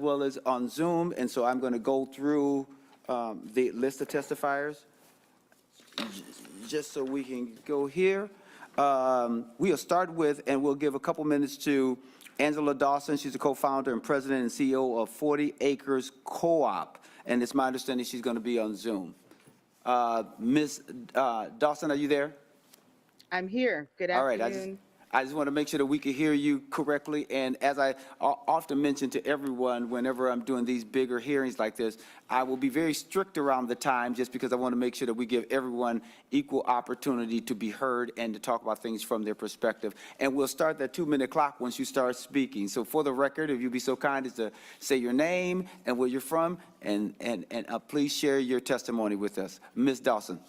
well as on Zoom, and so I'm going to go through the list of testifiers just so we can go here. We'll start with, and we'll give a couple minutes to Angela Dawson. She's the co-founder and president and CEO of 40 Acres Co-op, and it's my understanding she's going to be on Zoom. Ms. Dawson, are you there? I'm here. Good All afternoon. right, I just want to make sure that we can hear you correctly. And as I often mention to everyone, whenever I'm doing these bigger hearings like this, I will be very strict around the time just because I want to make sure that we give everyone equal opportunity to be heard and to talk about things from their perspective. And we'll start that 2-minute clock once you start speaking. So for the record, if you'd be so kind as to say your name and where you're from, and please share your testimony with us. Ms. Dawson.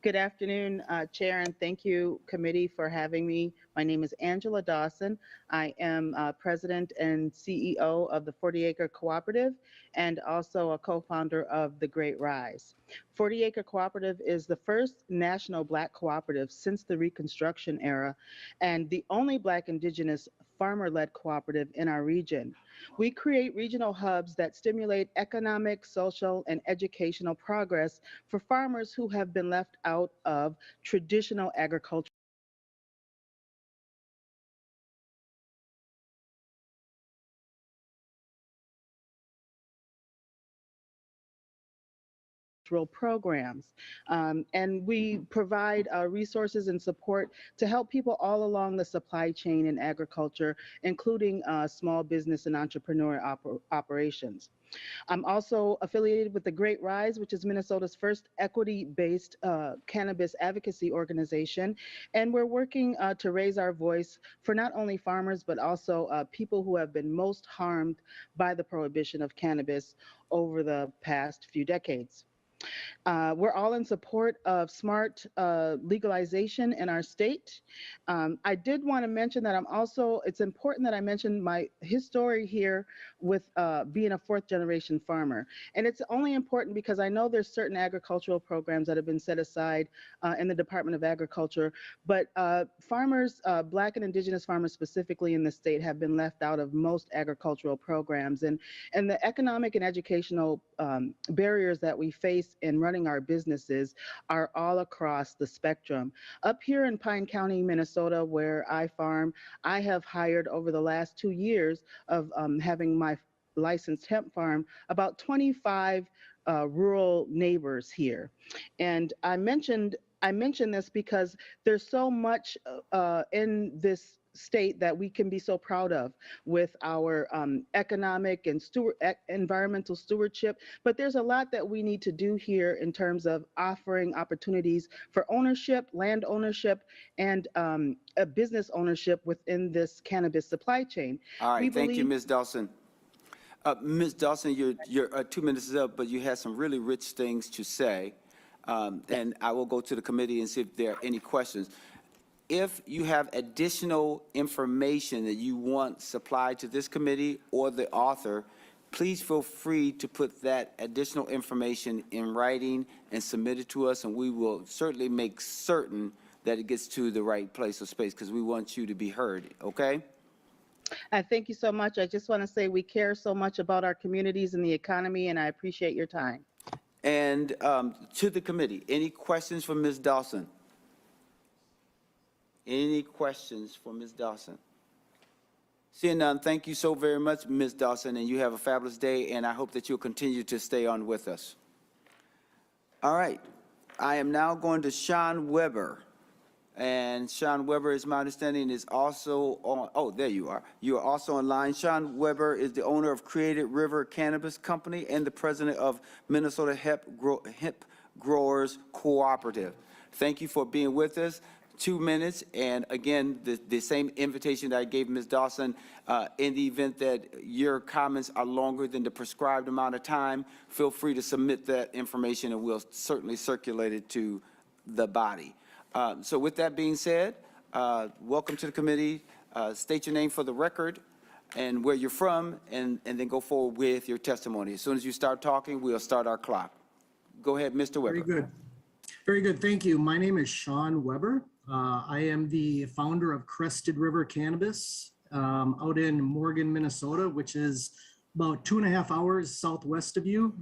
Good afternoon, Chair, and thank you, committee, for having me. My name is Angela Dawson. I am president and CEO of the 40 Acre Cooperative and also a co-founder of The Great Rise. 40 Acre Cooperative is the first national Black cooperative since the Reconstruction era and the only Black Indigenous farmer-led cooperative in our region. We create regional hubs that stimulate economic, social, and educational progress for farmers who have been left out of traditional agriculture. Programs. And we provide resources and support to help people all along the supply chain in agriculture, including small business and entrepreneur operations. I'm also affiliated with the Great Rise, which is Minnesota's first equity-based cannabis advocacy organization. And we're working to raise our voice for not only farmers, but also people who have been most harmed by the prohibition of cannabis over the past few decades. We're all in support of smart legalization in our state. I did want to mention that it's important that I mention my history here with being a fourth generation farmer. And it's only important because I know there's certain agricultural programs that have been set aside in the Department of Agriculture, but farmers, Black and Indigenous farmers specifically in the state, have been left out of most agricultural programs. And the economic and educational barriers that we face in running our businesses are all across the spectrum. Up here in Pine County, Minnesota, where I farm, I have hired over the last 2 years of having my licensed hemp farm about 25 rural neighbors here. And I mentioned this because there's so much in this state that we can be so proud of with our economic and environmental stewardship. But there's a lot that we need to do here in terms of offering opportunities for ownership, land ownership, and a business ownership within this cannabis supply chain. All right, thank you, Ms. Dawson. Ms. Dawson, your 2 minutes is up, but you had some really rich things to say. And I will go to the committee and see if there are any questions. If you have additional information that you want supplied to this committee or the author, please feel free to put that additional information in writing and submit it to us, and we will certainly make certain that it gets to the right place or space because we want you to be heard, okay? Thank you so much. I just want to say we care so much about our communities and the economy, and I appreciate your time. And to the committee, any questions for Ms. Dawson? Any questions for Ms. Dawson? Seeing none, thank you so very much, Ms. Dawson, and you have a fabulous day, and I hope that you'll continue to stay on with us. All right, I am now going to Sean Weber. And Sean Weber, is my understanding, is also on, oh, there you are. You are also online. Sean Weber is the owner of Created River Cannabis Company and the president of Minnesota Hemp Growers Cooperative. Thank you for being with us. 2 minutes, and again, the same invitation that I gave Ms. Dawson, in the event that your comments are longer than the prescribed amount of time, feel free to submit that information and we'll certainly circulate it to the body. So with that being said, welcome to the committee. State your name for the record and where you're from, and then go forward with your testimony. As soon as you start talking, we'll start our clock. Go ahead, Mr. Weber. Very good. Very good. Thank you. My name is Sean Weber. I am the founder of Crested River Cannabis out in Morgan, Minnesota, which is about 2.5 hours southwest of you,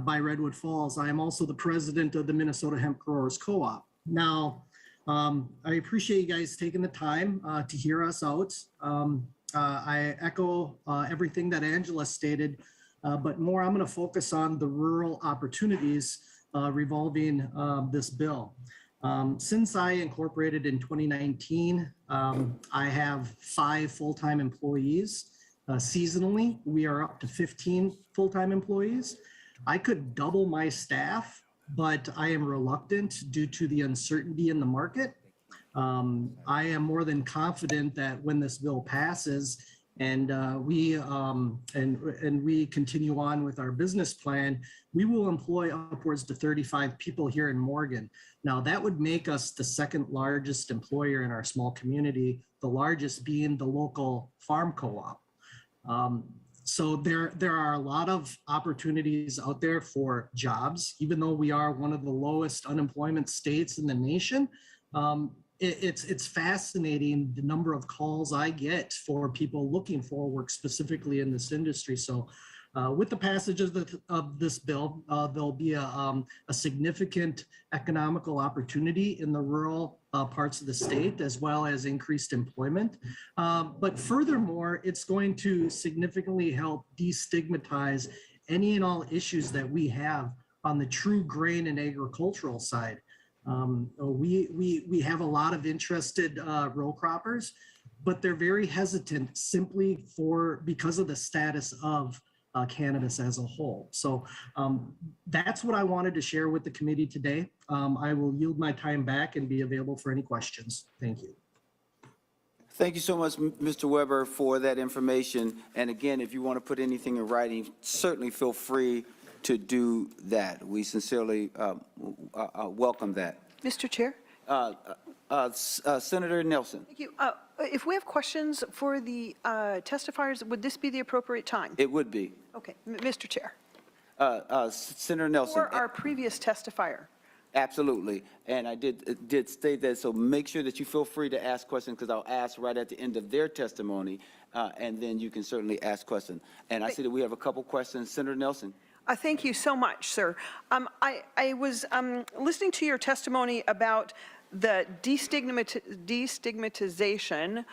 by Redwood Falls. I am also the president of the Minnesota Hemp Growers Co-op. Now, I appreciate you guys taking the time to hear us out. I echo everything that Angela stated, but more I'm going to focus on the rural opportunities revolving this bill. Since I incorporated in 2019, I have 5 full-time employees. Seasonally, we are up to 15 full-time employees. I could double my staff, but I am reluctant due to the uncertainty in the market. I am more than confident that when this bill passes and we continue on with our business plan, we will employ upwards to 35 people here in Morgan. Now, that would make us the 2nd largest employer in our small community, the largest being the local farm co-op. So there are a lot of opportunities out there for jobs, even though we are one of the lowest unemployment states in the nation. It's fascinating the number of calls I get for people looking for work specifically in this industry. So with the passage of this bill, there'll be a significant economical opportunity in the rural parts of the state, as well as increased employment. But furthermore, it's going to significantly help destigmatize any and all issues that we have on the true grain and agricultural side. We have a lot of interested row croppers, but they're very hesitant simply because of the status of cannabis as a whole. So that's what I wanted to share with the committee today. I will yield my time back and be available for any questions. Thank you. Thank you so much, Mr. Weber, for that information. And again, if you want to put anything in writing, certainly feel free to do that. We sincerely welcome that. Mr. Chair? Senator Nelson. Thank you. If we have questions for the testifiers, would this be the appropriate time? It would be. Okay, Mr. Chair. Senator Nelson. Or our previous testifier. Absolutely. And I did state that, so make sure that you feel free to ask questions, because I'll ask right at the end of their testimony, and then you can certainly ask questions. And I see that we have a couple questions. Senator Nelson. Thank you so much, sir. I was listening to your testimony about the destigmatization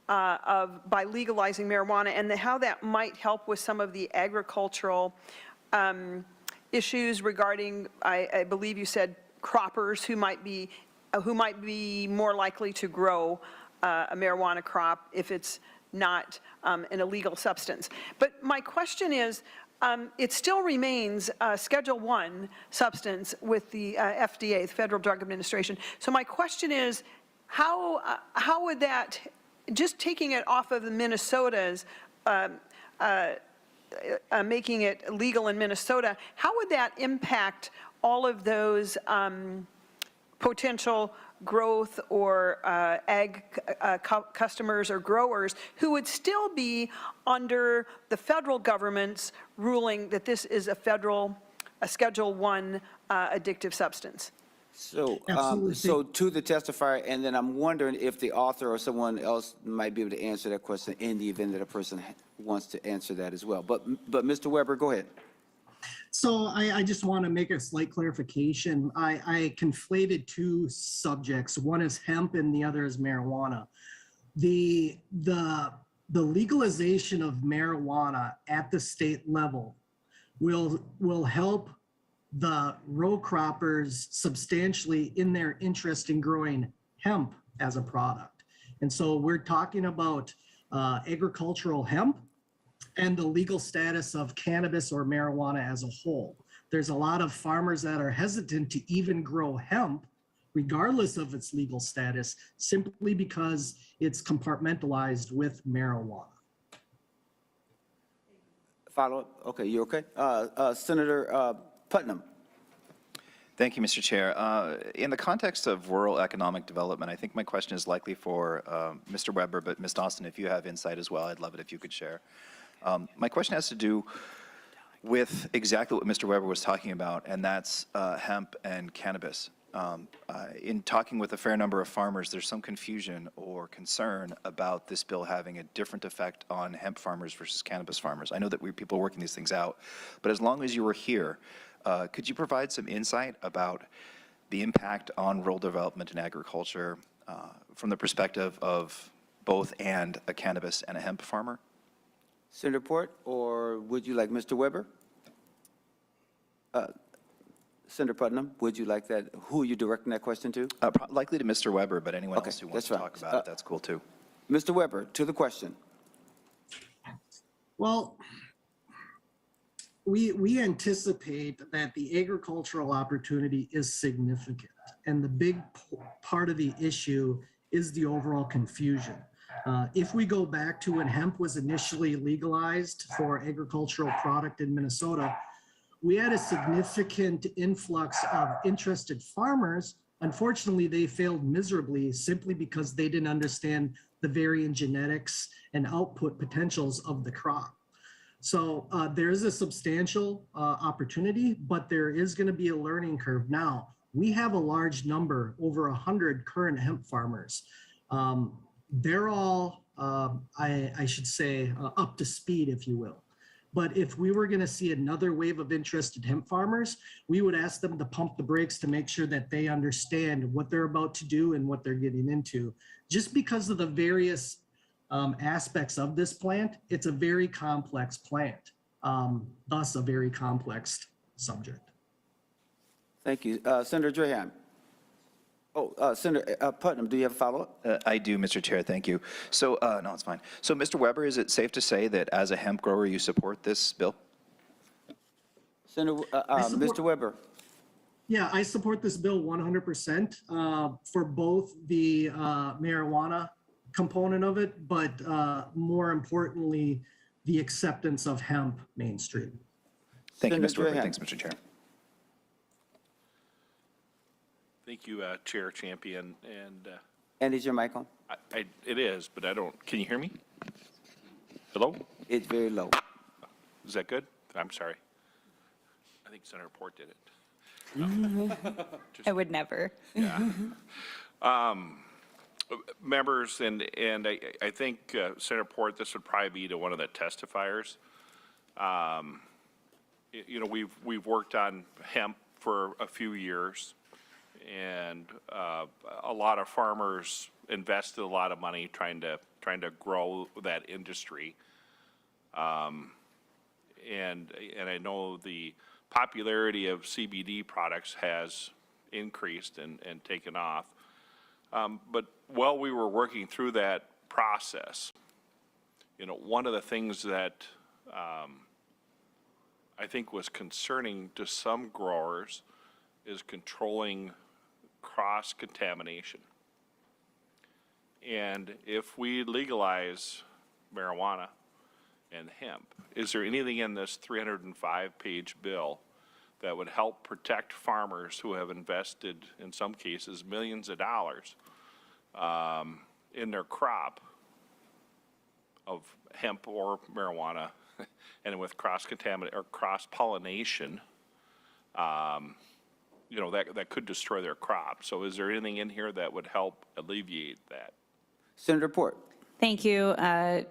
by legalizing marijuana and how that might help with some of the agricultural issues regarding, I believe you said, croppers who might be more likely to grow a marijuana crop if it's not an illegal substance. But my question is, it still remains Schedule I substance with the FDA, the Federal Drug Administration. So my question is, how would that, just taking it off of the Minnesota's, making it legal in Minnesota, how would that impact all of those potential growth or ag customers or growers who would still be under the federal government's ruling that this is a Schedule I addictive substance? So, Absolutely. so to the testifier, and then I'm wondering if the author or someone else might be able to answer that question in the event that a person wants to answer that as well. But Mr. Weber, go ahead. So I just want to make a slight clarification. I conflated 2 subjects. One is hemp and the other is marijuana. The legalization of marijuana at the state level will help the row croppers substantially in their interest in growing hemp as a product. And so we're talking about agricultural hemp and the legal status of cannabis or marijuana as a whole. There's a lot of farmers that are hesitant to even grow hemp, regardless of its legal status, simply because it's compartmentalized with marijuana. Follow up? Okay, you okay? Senator Putnam. Thank you, Mr. Chair. In the context of rural economic development, I think my question is likely for Mr. Weber, but Ms. Dawson, if you have insight as well, I'd love it if you could share. My question has to do with exactly what Mr. Weber was talking about, and that's hemp and cannabis. in talking with a fair number of farmers, there's some confusion or concern about this bill having a different effect on hemp farmers versus cannabis farmers. I know that people are working these things out, but as long as you were here, could you provide some insight about the impact on rural development and agriculture from the perspective of both and a cannabis and a hemp farmer? Senator Port, or would you like Mr. Weber? Senator Putnam, would you like that? Who are you directing that question to? Likely to Mr. Weber, but anyone Okay, else who wants that's to fine. talk about it, that's cool too. Mr. Weber, to the question. Well, we anticipate that the agricultural opportunity is significant, and the big part of the issue is the overall confusion. If we go back to when hemp was initially legalized for agricultural product in Minnesota, we had a significant influx of interested farmers. Unfortunately, they failed miserably simply because they didn't understand the varying genetics and output potentials of the crop. So there is a substantial opportunity, but there is going to be a learning curve. Now, we have a large number, over 100 current hemp farmers. They're all, I should say, up to speed, if you will. But if we were going to see another wave of interested hemp farmers, we would ask them to pump the brakes to make sure that they understand what they're about to do and what they're getting into. Just because of the various aspects of this plant, it's a very complex plant, thus a very complex subject. Thank you. Senator Drahan. Oh, Senator Putnam, do you have a follow-up? I do, Mr. Chair, thank you. So, no, it's fine. So, Mr. Weber, is it safe to say that as a hemp grower, you support this bill? Senator, Mr. Weber. Yeah, I support this bill 100% for both the marijuana component of it, but more importantly, the acceptance of hemp mainstream. Thank you, Mr. Senator Weber. Drahan. Thanks, Mr. Chair. Thank you, Chair Champion, and And is your mic on? it is, but I don't, can you hear me? Hello? It's very low. Is that good? I'm sorry. I think Senator Port did it. I would never. Yeah. Members, and I think Senator Port, this would probably be to one of the testifiers. You know, we've worked on hemp for a few years, and a lot of farmers invested a lot of money trying to grow that industry. And I know the popularity of CBD products has increased and taken off. But while we were working through that process, you know, one of the things that I think was concerning to some growers is controlling cross-contamination. And if we legalize marijuana and hemp, is there anything in this 305-page bill that would help protect farmers who have invested, in some cases, millions of dollars in their crop of hemp or marijuana, and with cross-contamination or cross-pollination, you know, that could destroy their crop. So is there anything in here that would help alleviate that? Senator Port. Thank you,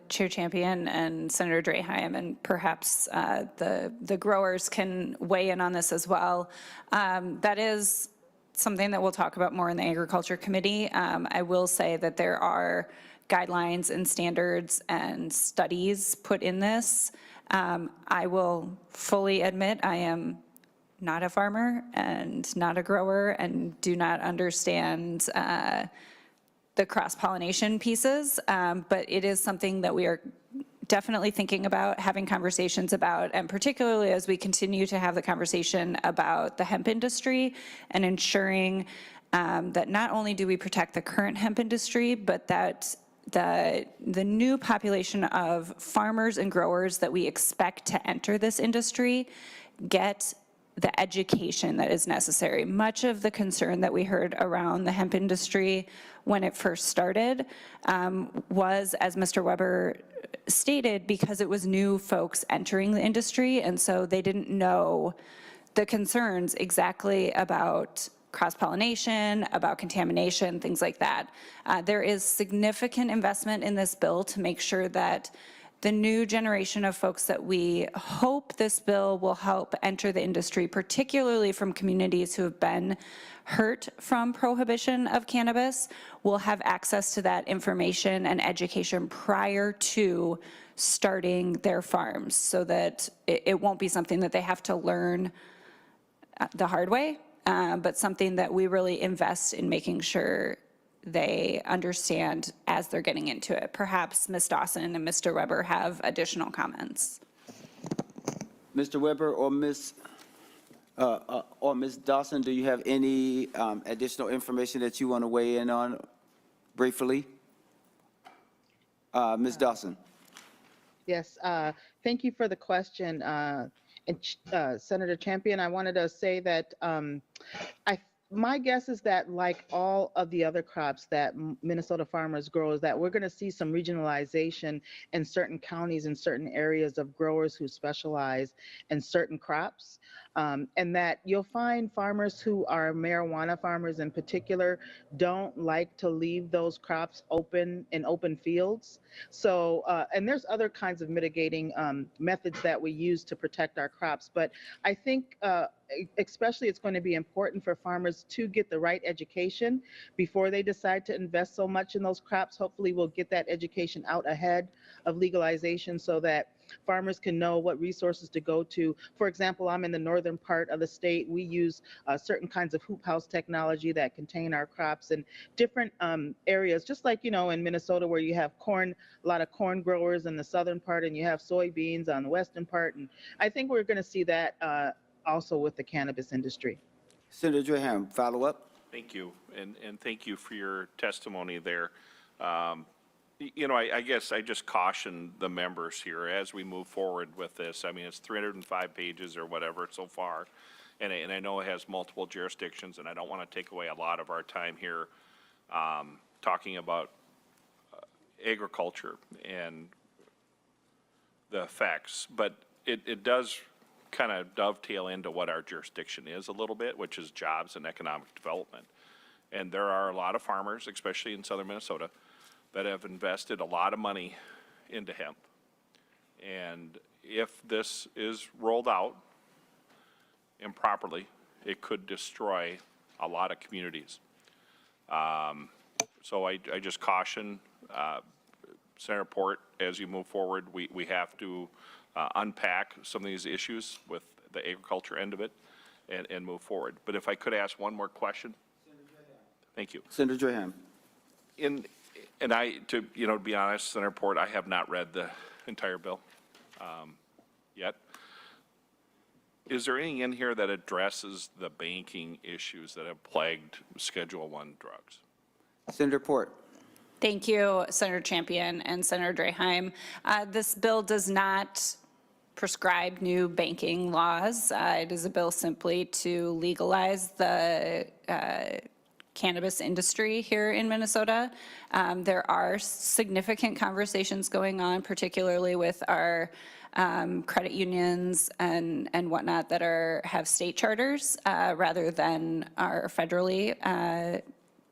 Chair Champion and Senator Draheim, and perhaps the growers can weigh in on this as well. That is something that we'll talk about more in the Agriculture Committee. I will say that there are guidelines and standards and studies put in this. I will fully admit I am not a farmer and not a grower and do not understand the cross-pollination pieces, but it is something that we are definitely thinking about, having conversations about, and particularly as we continue to have the conversation about the hemp industry and ensuring that not only do we protect the current hemp industry, but that the new population of farmers and growers that we expect to enter this industry get the education that is necessary. Much of the concern that we heard around the hemp industry when it first started was, as Mr. Weber stated, because it was new folks entering the industry, and so they didn't know the concerns exactly about cross-pollination, about contamination, things like that. There is significant investment in this bill to make sure that the new generation of folks that we hope this bill will help enter the industry, particularly from communities who have been hurt from prohibition of cannabis, will have access to that information and education prior to starting their farms, so that it won't be something that they have to learn the hard way, but something that we really invest in making sure they understand as they're getting into it. Perhaps Ms. Dawson and Mr. Weber have additional comments. Mr. Weber or Ms. Dawson, do you have any additional information that you want to weigh in on briefly? Ms. Dawson. Yes, thank you for the question. Senator Champion, I wanted to say that my guess is that, like all of the other crops that Minnesota farmers grow, is that we're going to see some regionalization in certain counties and certain areas of growers who specialize in certain crops. And that you'll find farmers who are marijuana farmers in particular don't like to leave those crops open in open fields. So, and there's other kinds of mitigating methods that we use to protect our crops. But I think especially it's going to be important for farmers to get the right education before they decide to invest so much in those crops. Hopefully we'll get that education out ahead of legalization so that farmers can know what resources to go to. For example, I'm in the northern part of the state. We use certain kinds of hoop house technology that contain our crops in different areas, just like, you know, in Minnesota where you have corn, a lot of corn growers in the southern part, and you have soybeans on the western part. And I think we're going to see that also with the cannabis industry. Senator Draham, follow up. Thank you, and thank you for your testimony there. You know, I guess I just caution the members here as we move forward with this. I mean, it's 305 pages or whatever so far, and I know it has multiple jurisdictions, and I don't want to take away a lot of our time here talking about agriculture and the effects, but it does kind of dovetail into what our jurisdiction is a little bit, which is jobs and economic development. And there are a lot of farmers, especially in southern Minnesota, that have invested a lot of money into hemp. And if this is rolled out improperly, it could destroy a lot of communities. So I just caution Senator Port, as you move forward, we have to unpack some of these issues with the agriculture end of it and move forward. But if I could ask one more question. Thank you. Senator Draham. And I, to be honest, Senator Port, I have not read the entire bill yet. Is there anything in here that addresses the banking issues that have plagued Schedule I drugs? Senator Port. Thank you, Senator Champion and Senator Draheim. This bill does not prescribe new banking laws. It is a bill simply to legalize the cannabis industry here in Minnesota. There are significant conversations going on, particularly with our credit unions and whatnot that have state charters rather than are federally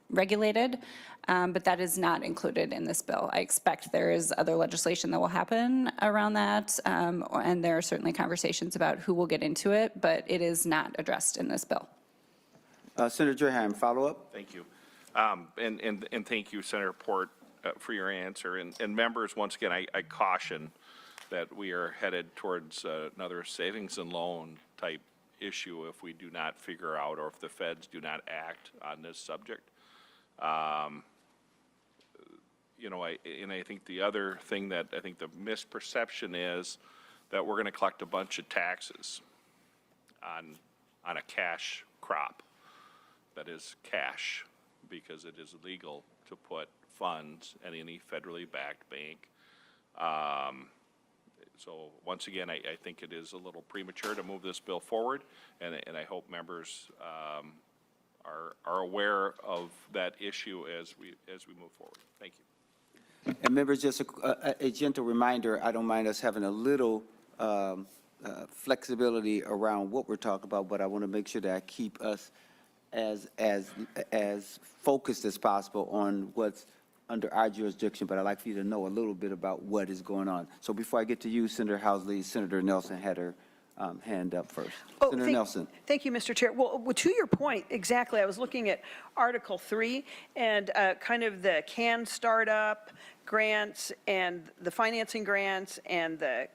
regulated. But that is not included in this bill. I expect there is other legislation that will happen around that, and there are certainly conversations about who will get into it, but it is not addressed in this bill. Senator Draham, follow up. Thank you. And thank you, Senator Port, for your answer. And members, once again, I caution that we are headed towards another savings and loan type issue if we do not figure out, or if the feds do not act on this subject. I think the other thing that I think the misperception is that we're going to collect a bunch of taxes on a cash crop that is cash, because it is illegal to put funds in any federally backed bank. So once again, I think it is a little premature to move this bill forward, and I hope members are aware of that issue as we move forward. Thank you. And members, just a gentle reminder, I don't mind us having a little flexibility around what we're talking about, but I want to make sure that I keep us as focused as possible on what's under our jurisdiction, but I'd like for you to know a little bit about what is going on. So before I get to you, Senator Housley, Senator Nelson had her hand up first. Oh, Senator Nelson. Thank you, Mr. Chair. Well, to your point, exactly, I was looking at Article 3 and kind of the CAN startup grants and the financing grants and the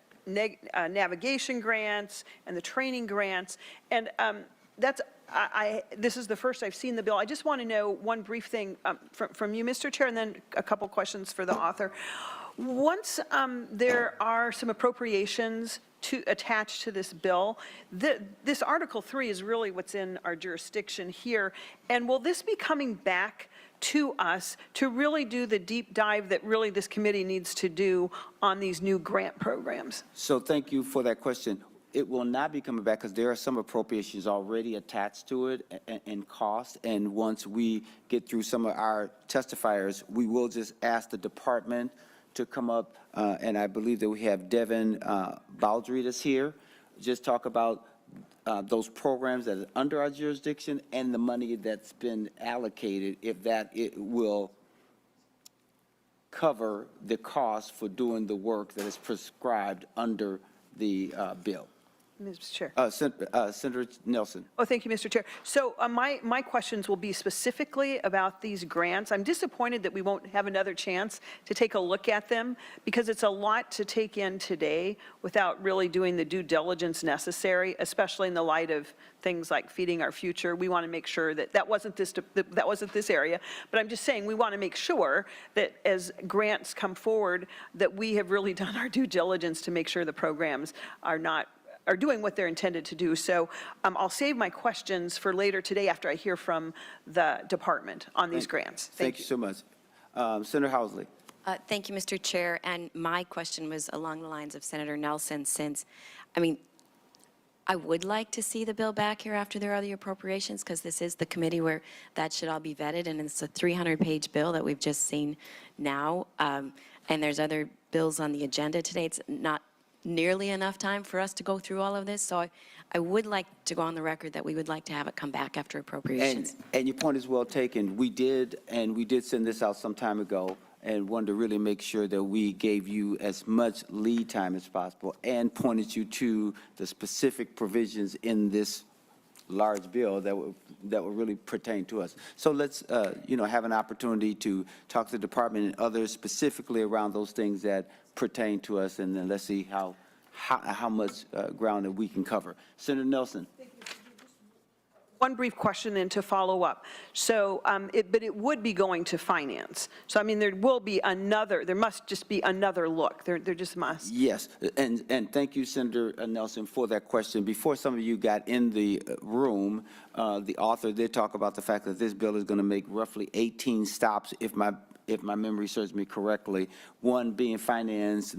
navigation grants and the training grants. And that's, this is the first I've seen the bill. I just want to know one brief thing from you, Mr. Chair, and then a couple questions for the author. Once there are some appropriations attached to this bill, this Article 3 is really what's in our jurisdiction here. And will this be coming back to us to really do the deep dive that really this committee needs to do on these new grant programs? So thank you for that question. It will not be coming back because there are some appropriations already attached to it and cost. And once we get through some of our testifiers, we will just ask the department to come up, and I believe that we have Devin Baldry that's here, just talk about those programs that are under our jurisdiction and the money that's been allocated, if that it will cover the cost for doing the work that is prescribed under the bill. Mr. Chair. Senator Nelson. Oh, thank you, Mr. Chair. So my questions will be specifically about these grants. I'm disappointed that we won't have another chance to take a look at them because it's a lot to take in today without really doing the due diligence necessary, especially in the light of things like feeding our future. We want to make sure that that wasn't this area, but I'm just saying we want to make sure that as grants come forward that we have really done our due diligence to make sure the programs are doing what they're intended to do. So I'll save my questions for later today after I hear from the department on these grants. Thank you so much. Senator Housley. Thank you, Mr. Chair. And my question was along the lines of Senator Nelson, since, I mean, I would like to see the bill back here after there are the appropriations, because this is the committee where that should all be vetted, and it's a 300-page bill that we've just seen now. And there's other bills on the agenda today. It's not nearly enough time for us to go through all of this, so I would like to go on the record that we would like to have it come back after appropriations. And your point is well taken. We did send this out some time ago and wanted to really make sure that we gave you as much lead time as possible and pointed you to the specific provisions in this large bill that will really pertain to us. So let's, have an opportunity to talk to the department and others specifically around those things that pertain to us, and then let's see how much ground that we can cover. Senator Nelson. One brief question then to follow up. So, but it would be going to finance. So, I mean, there must just be another look. There just must. Yes, and thank you, Senator Nelson, for that question. Before some of you got in the room, the author did talk about the fact that this bill is going to make roughly 18 stops, if my memory serves me correctly, one being finance,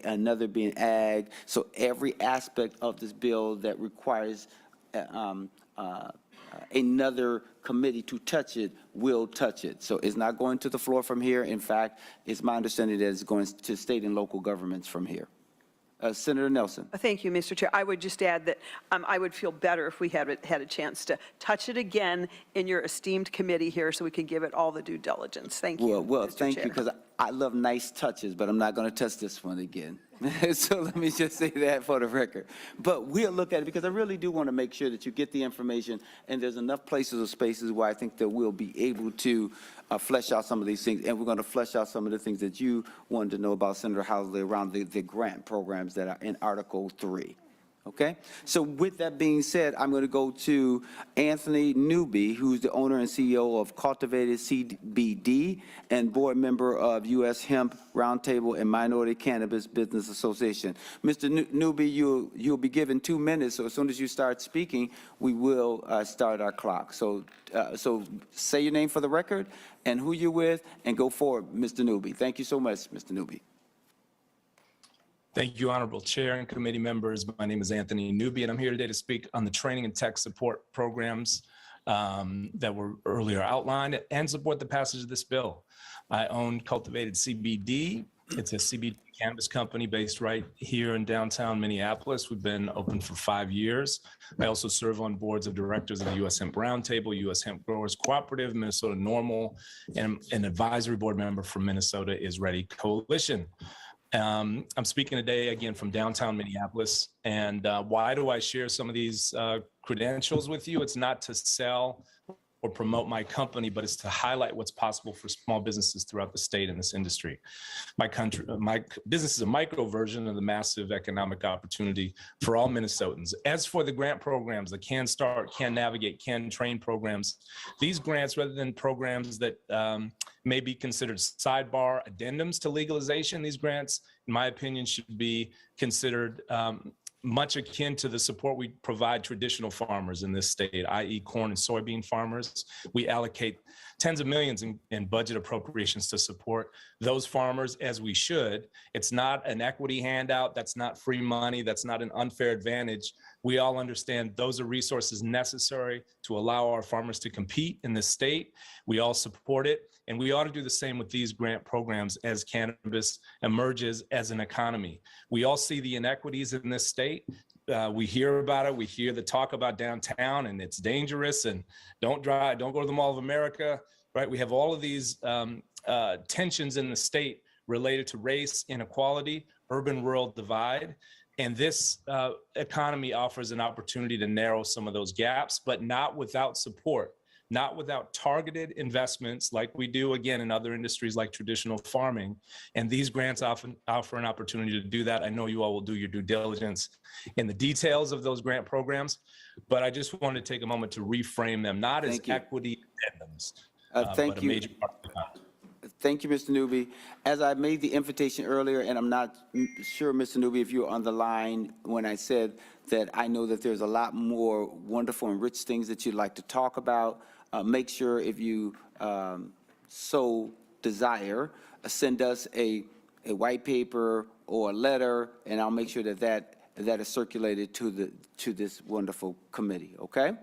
another being ag. So every aspect of this bill that requires another committee to touch it will touch it. So it's not going to the floor from here. In fact, it's my understanding that it's going to state and local governments from here. Senator Nelson. Thank you, Mr. Chair. I would just add that I would feel better if we had a chance to touch it again in your esteemed committee here so we can give it all the due diligence. Thank you, Well, Mr. thank Chair. you, because I love nice touches, but I'm not going to touch this one again. So let me just say that for the record. But we'll look at it because I really do want to make sure that you get the information, and there's enough places or spaces where I think that we'll be able to flesh out some of these things, and we're going to flesh out some of the things that you wanted to know about, Senator Housley, around the grant programs that are in Article 3. Okay? So with that being said, I'm going to go to Anthony Newby, who's the owner and CEO of Cultivated CBD and board member of U.S. Hemp Roundtable and Minority Cannabis Business Association. Mr. Newby, you'll be given 2 minutes, so as soon as you start speaking, we will start our clock. So say your name for the record and who you're with, and go forward, Mr. Newby. Thank you so much, Mr. Newby. Thank you, Honorable Chair and committee members. My name is Anthony Newby, and I'm here today to speak on the training and tech support programs that were earlier outlined and support the passage of this bill. I own Cultivated CBD It's a CBD cannabis company based right here in downtown Minneapolis. We've been open for 5 years. I also serve on boards of directors of the U.S. Hemp Roundtable, U.S. Hemp Growers Cooperative, Minnesota Normal, and an advisory board member from Minnesota is Ready Coalition. I'm speaking today again from downtown Minneapolis. And why do I share some of these credentials with you? It's not to sell or promote my company, but it's to highlight what's possible for small businesses throughout the state in this industry. My business is a micro version of the massive economic opportunity for all Minnesotans. As for the grant programs, the Can Start, Can Navigate, Can Train programs, these grants, rather than programs that may be considered sidebar addendums to legalization, these grants, in my opinion, should be considered much akin to the support we provide traditional farmers in this state, i.e. corn and soybean farmers. We allocate tens of millions in budget appropriations to support those farmers, as we should. It's not an equity handout. That's not free money. That's not an unfair advantage. We all understand those are resources necessary to allow our farmers to compete in this state. We all support it. And we ought to do the same with these grant programs as cannabis emerges as an economy. We all see the inequities in this state. We hear about it. We hear the talk about downtown and it's dangerous and don't drive, don't go to the Mall of America, right? We have all of these tensions in the state related to race, inequality, urban-rural divide. And this economy offers an opportunity to narrow some of those gaps, but not without support. Not without targeted investments like we do, again, in other industries like traditional farming. And these grants often offer an opportunity to do that. I know you all will do your due diligence in the details of those grant programs, but I just wanted to take a moment to reframe them, not as equity addendums, but a major part of the economy. Thank you, Mr. Newby. As I made the invitation earlier, and I'm not sure, Mr. Newby, if you're on the line when I said that I know that there's a lot more wonderful and rich things that you'd like to talk about. Make sure if you so desire, send us a white paper or a letter, and I'll make sure that is circulated to this wonderful committee, okay?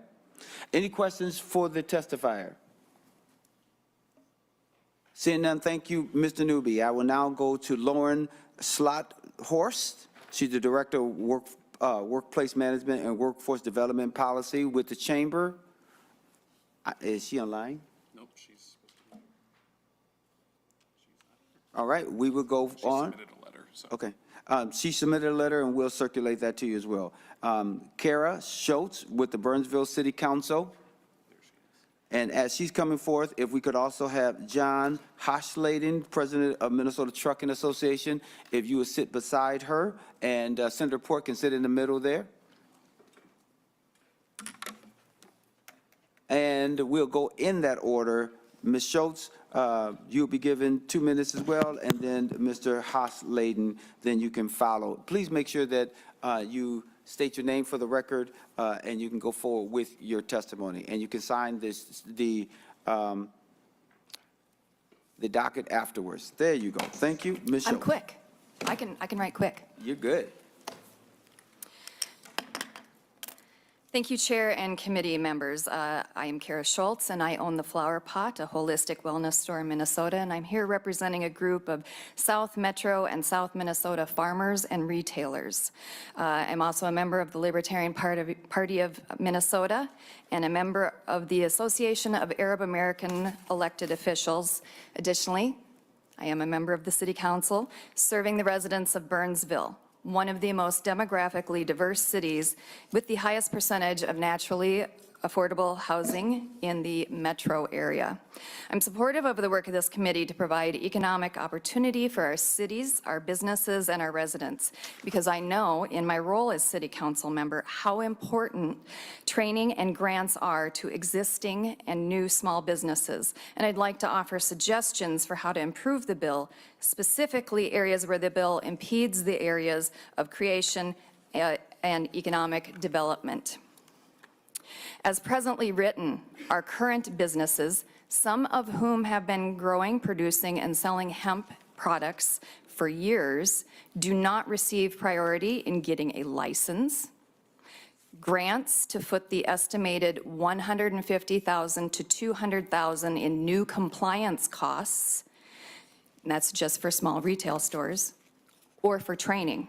Any questions for the testifier? Seeing none, thank you, Mr. Newby. I will now go to Lauren Slot-Horst. She's the Director of Workplace Management and Workforce Development Policy with the Chamber. Is she online? Nope, she's. All right, we will go on. She submitted a letter, so. Okay. She submitted a letter, and we'll circulate that to you as well. Kara Schultz with the Burnsville City Council. And as she's coming forth, if we could also have John Hoschladen, President of Minnesota Trucking Association, if you would sit beside her, and Senator Port can sit in the middle there. And we'll go in that order. Ms. Schultz, you'll be given 2 minutes as well, and then Mr. Hoschladen, then you can follow. Please make sure that you state your name for the record, and you can go forward with your testimony. And you can sign the docket afterwards. There you go. Thank you, Ms. Schultz. I'm quick. I can write quick. You're good. Thank you, Chair and committee members. I am Kara Schultz, and I own the Flower Pot, a holistic wellness store in Minnesota, and I'm here representing a group of South Metro and South Minnesota farmers and retailers. I'm also a member of the Libertarian Party of Minnesota and a member of the Association of Arab American Elected Officials. Additionally, I am a member of the City Council, serving the residents of Burnsville, one of the most demographically diverse cities with the highest percentage of naturally affordable housing in the metro area. I'm supportive of the work of this committee to provide economic opportunity for our cities, our businesses, and our residents, because I know in my role as city council member how important training and grants are to existing and new small businesses. And I'd like to offer suggestions for how to improve the bill, specifically areas where the bill impedes the areas of creation and economic development. As presently written, our current businesses, some of whom have been growing, producing, and selling hemp products for years, do not receive priority in getting a license, grants to foot the estimated $150,000 to $200,000 in new compliance costs, and that's just for small retail stores, or for training.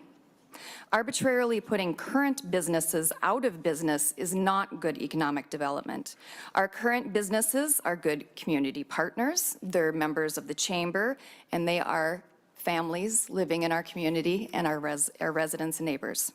Arbitrarily putting current businesses out of business is not good economic development. Our current businesses are good community partners, they're members of the chamber, and they are families living in our community and our residents and neighbors.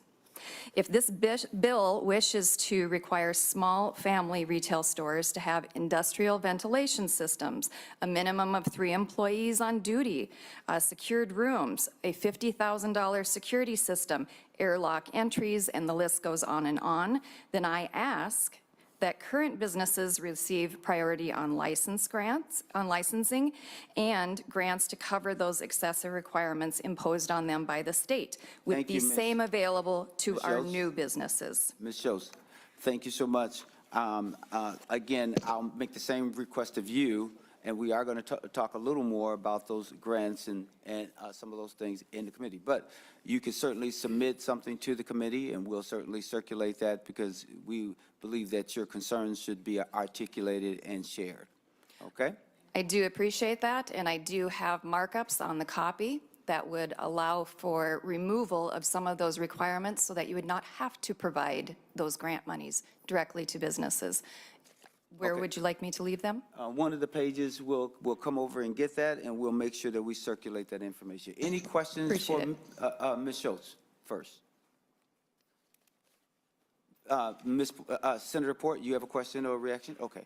If this bill wishes to require small family retail stores to have industrial ventilation systems, a minimum of 3 employees on duty, secured rooms, a $50,000 security system, airlock entries, and the list goes on, then I ask that current businesses receive priority on licensing and grants to cover those excessive requirements imposed on them by the state, with Thank the you, Ms. same available to Ms. our Schultz. new businesses. Ms. Schultz, thank you so much. Again, I'll make the same request of you, and we are going to talk a little more about those grants and some of those things in the committee. But you can certainly submit something to the committee, and we'll certainly circulate that because we believe that your concerns should be articulated and shared. Okay? I do appreciate that, and I do have markups on the copy that would allow for removal of some of those requirements so that you would not have to provide those grant monies directly to businesses. Where Okay. would you like me to leave them? One of the pages, we'll come over and get that, and we'll make sure that we circulate that information. Any questions for Appreciate Ms. Schultz first? Senator Port, you have a question or a reaction? Okay.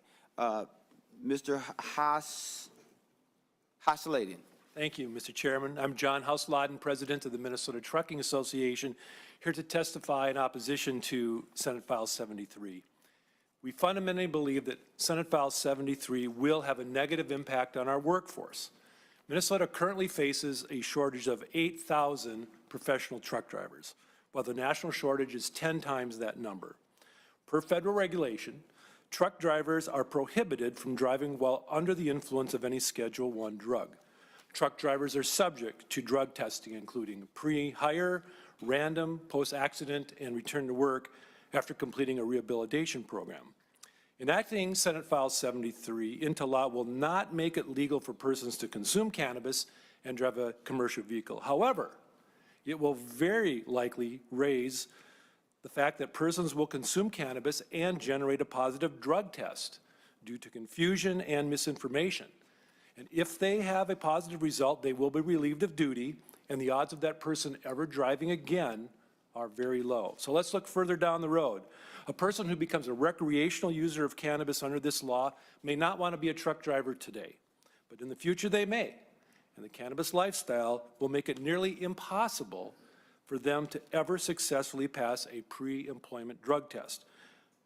Mr. Hasladian. Thank you, Mr. Chairman. I'm John Hausladin, President of the Minnesota Trucking Association, here to testify in opposition to Senate File 73. We fundamentally believe that Senate File 73 will have a negative impact on our workforce. Minnesota currently faces a shortage of 8,000 professional truck drivers, while the national shortage is 10 times that number. Per federal regulation, truck drivers are prohibited from driving while under the influence of any Schedule I drug. Truck drivers are subject to drug testing, including pre-hire, random, post-accident, and return to work after completing a rehabilitation program. Enacting Senate File 73 into law will not make it legal for persons to consume cannabis and drive a commercial vehicle. However, it will very likely raise the fact that persons will consume cannabis and generate a positive drug test due to confusion and misinformation. And if they have a positive result, they will be relieved of duty, and the odds of that person ever driving again are very low. So let's look further down the road. A person who becomes a recreational user of cannabis under this law may not want to be a truck driver today, but in the future they may. And the cannabis lifestyle will make it nearly impossible for them to ever successfully pass a pre-employment drug test.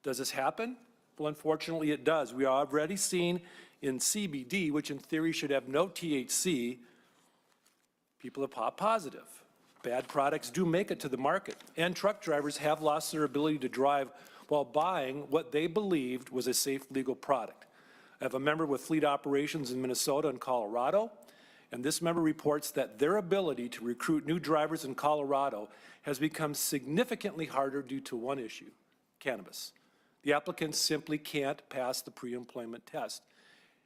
Does this happen? Well, unfortunately it does. We are already seeing in CBD, which in theory should have no THC, people have popped positive. Bad products do make it to the market, and truck drivers have lost their ability to drive while buying what they believed was a safe, legal product. I have a member with fleet operations in Minnesota and Colorado, and this member reports that their ability to recruit new drivers in Colorado has become significantly harder due to one issue: cannabis. The applicants simply can't pass the pre-employment test.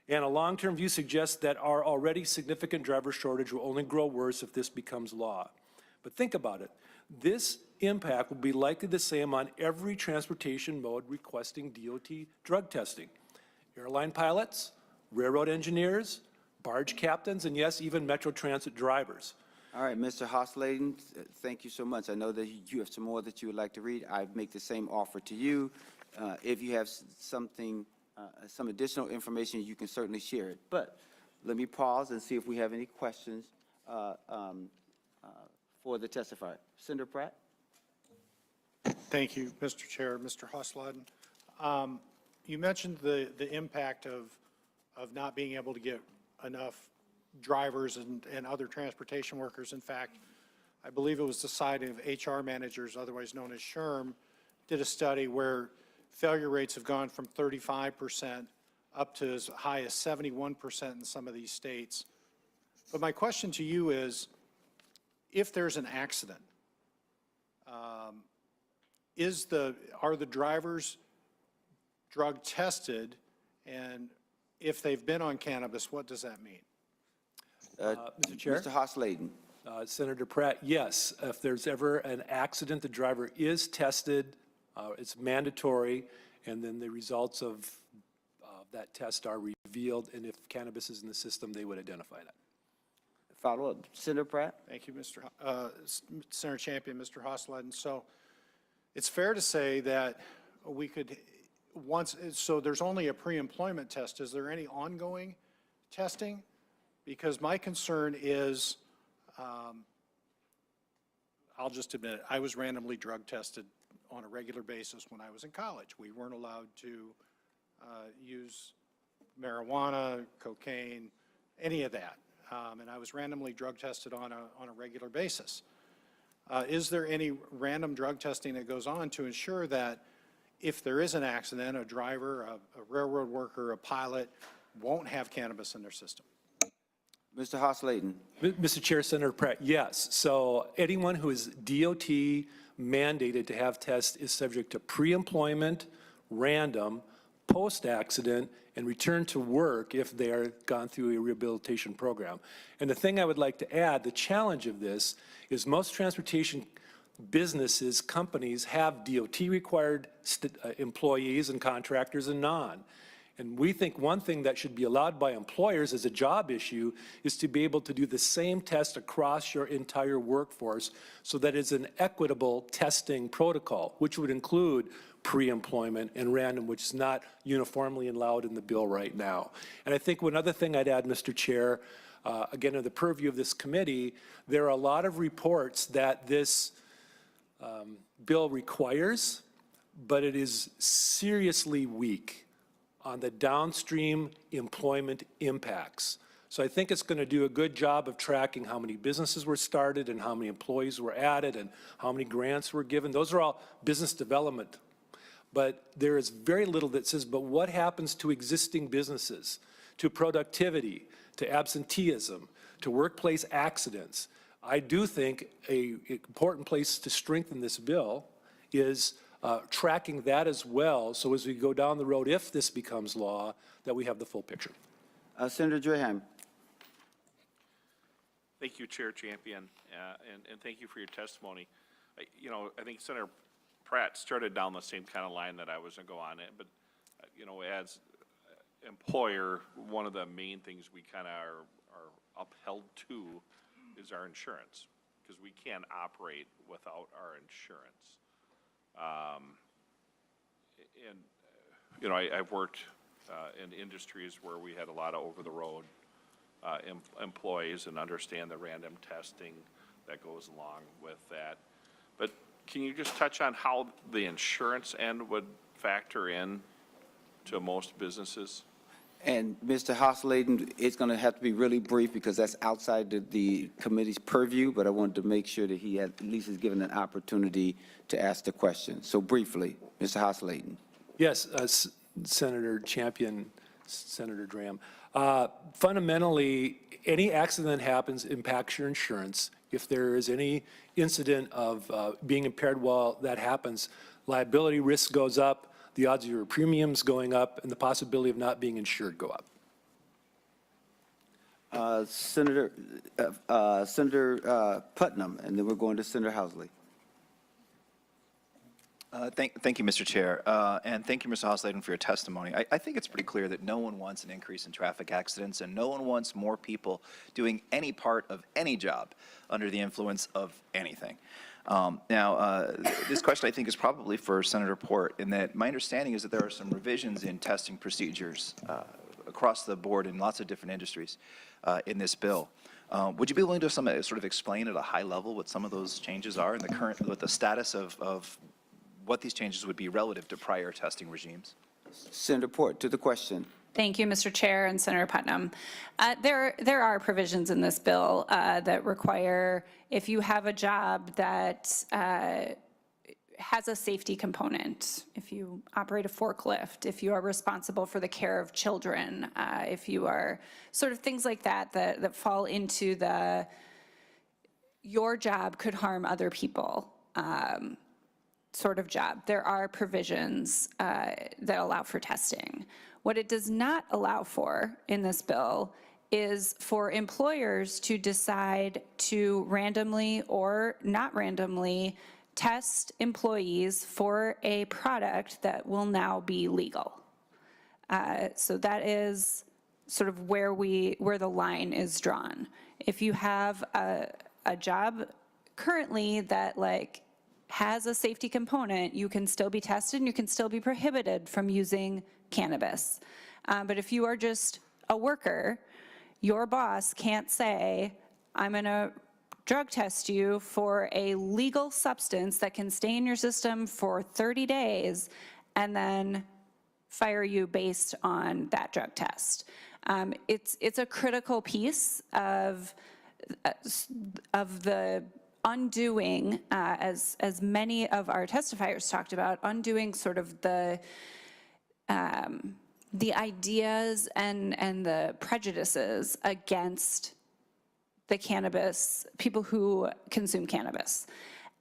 And a long-term view suggests that our already significant driver shortage will only grow worse if this becomes law. But think about it. This impact will be likely the same on every transportation mode requesting DOT drug testing. Airline pilots, railroad engineers, barge captains, and yes, even Metro Transit drivers. All right, Mr. Hasladian, thank you so much. I know that you have some more that you would like to read. I make the same offer to you. If you have something, some additional information, you can certainly share it. But let me pause and see if we have any questions for the testifier. Senator Pratt? Thank you, Mr. Chair. Mr. Hausladin, you mentioned the impact of not being able to get enough drivers and other transportation workers. In fact, I believe it was the Society of HR Managers, otherwise known as SHRM, did a study where failure rates have gone from 35% up to as high as 71% in some of these states. But my question to you is, if there's an accident, are the drivers drug tested? And if they've been on cannabis, what does that mean? Mr. Chair? Mr. Hasleden? Senator Pratt, yes. If there's ever an accident, the driver is tested. It's mandatory, and then the results of that test are revealed, and if cannabis is in the system, they would identify that. Follow up, Senator Pratt? Thank you, Senator Champion, Mr. Hasleden. So it's fair to say that we could, so there's only a pre-employment test. Is there any ongoing testing? Because my concern is, I'll just admit it, I was randomly drug tested on a regular basis when I was in college. We weren't allowed to use marijuana, cocaine, any of that. And I was randomly drug tested on a regular basis. Is there any random drug testing that goes on to ensure that if there is an accident, a driver, a railroad worker, a pilot won't have cannabis in their system? Mr. Hasleden? Mr. Chair, Senator Pratt, yes. So anyone who is DOT mandated to have tests is subject to pre-employment, random, post-accident, and return to work if they are gone through a rehabilitation program. And the thing I would like to add, the challenge of this is most transportation businesses, companies have DOT-required employees and contractors and non. And we think one thing that should be allowed by employers as a job issue is to be able to do the same test across your entire workforce so that it's an equitable testing protocol, which would include pre-employment and random, which is not uniformly allowed in the bill right now. And I think one other thing I'd add, Mr. Chair, again, in the purview of this committee, there are a lot of reports that this bill requires, but it is seriously weak on the downstream employment impacts. So I think it's going to do a good job of tracking how many businesses were started and how many employees were added and how many grants were given. Those are all business development. But there is very little that says, but what happens to existing businesses, to productivity, to absenteeism, to workplace accidents? I do think an important place to strengthen this bill is tracking that as well, so as we go down the road, if this becomes law, that we have the full picture. Senator Draheim? Thank you, Chair Champion, and thank you for your testimony. I think Senator Pratt started down the same kind of line that I was going to go on it, but, as employer, one of the main things we kind of are upheld to is our insurance, because we can't operate without our insurance. I've worked in industries where we had a lot of over-the-road employees and understand the random testing that goes along with that. But can you just touch on how the insurance end would factor in to most businesses? And Mr. Hasleden, it's going to have to be really brief because that's outside the committee's purview, but I wanted to make sure that he at least is given an opportunity to ask the question. So briefly, Mr. Hasleden. Yes, Senator Champion, Senator Dram. Fundamentally, any accident that happens impacts your insurance. If there is any incident of being impaired while that happens, liability risk goes up, the odds of your premiums going up, and the possibility of not being insured go up. Senator Putnam, and then we're going to Senator Housley. Thank you, Mr. Chair, and thank you, Mr. Hasleden, for your testimony. I think it's pretty clear that no one wants an increase in traffic accidents, and no one wants more people doing any part of any job under the influence of anything. This question, I think, is probably for Senator Port, in that my understanding is that there are some revisions in testing procedures across the board in lots of different industries in this bill. Would you be willing to sort of explain at a high level what some of those changes are and what the status of what these changes would be relative to prior testing regimes? Senator Port, to the question. Thank you, Mr. Chair and Senator Putnam. There are provisions in this bill that require, if you have a job that has a safety component, if you operate a forklift, if you are responsible for the care of children, if you are sort of things like that fall into your job could harm other people sort of job. There are provisions that allow for testing. What it does not allow for in this bill is for employers to decide to randomly or not randomly test employees for a product that will now be legal. So that is sort of where the line is drawn. If you have a job currently that like has a safety component, you can still be tested and you can still be prohibited from using cannabis. But if you are just a worker, your boss can't say, I'm going to drug test you for a legal substance that can stay in your system for 30 days and then fire you based on that drug test. It's a critical piece of the undoing, as many of our testifiers talked about, undoing sort of the ideas and the prejudices against the cannabis, people who consume cannabis.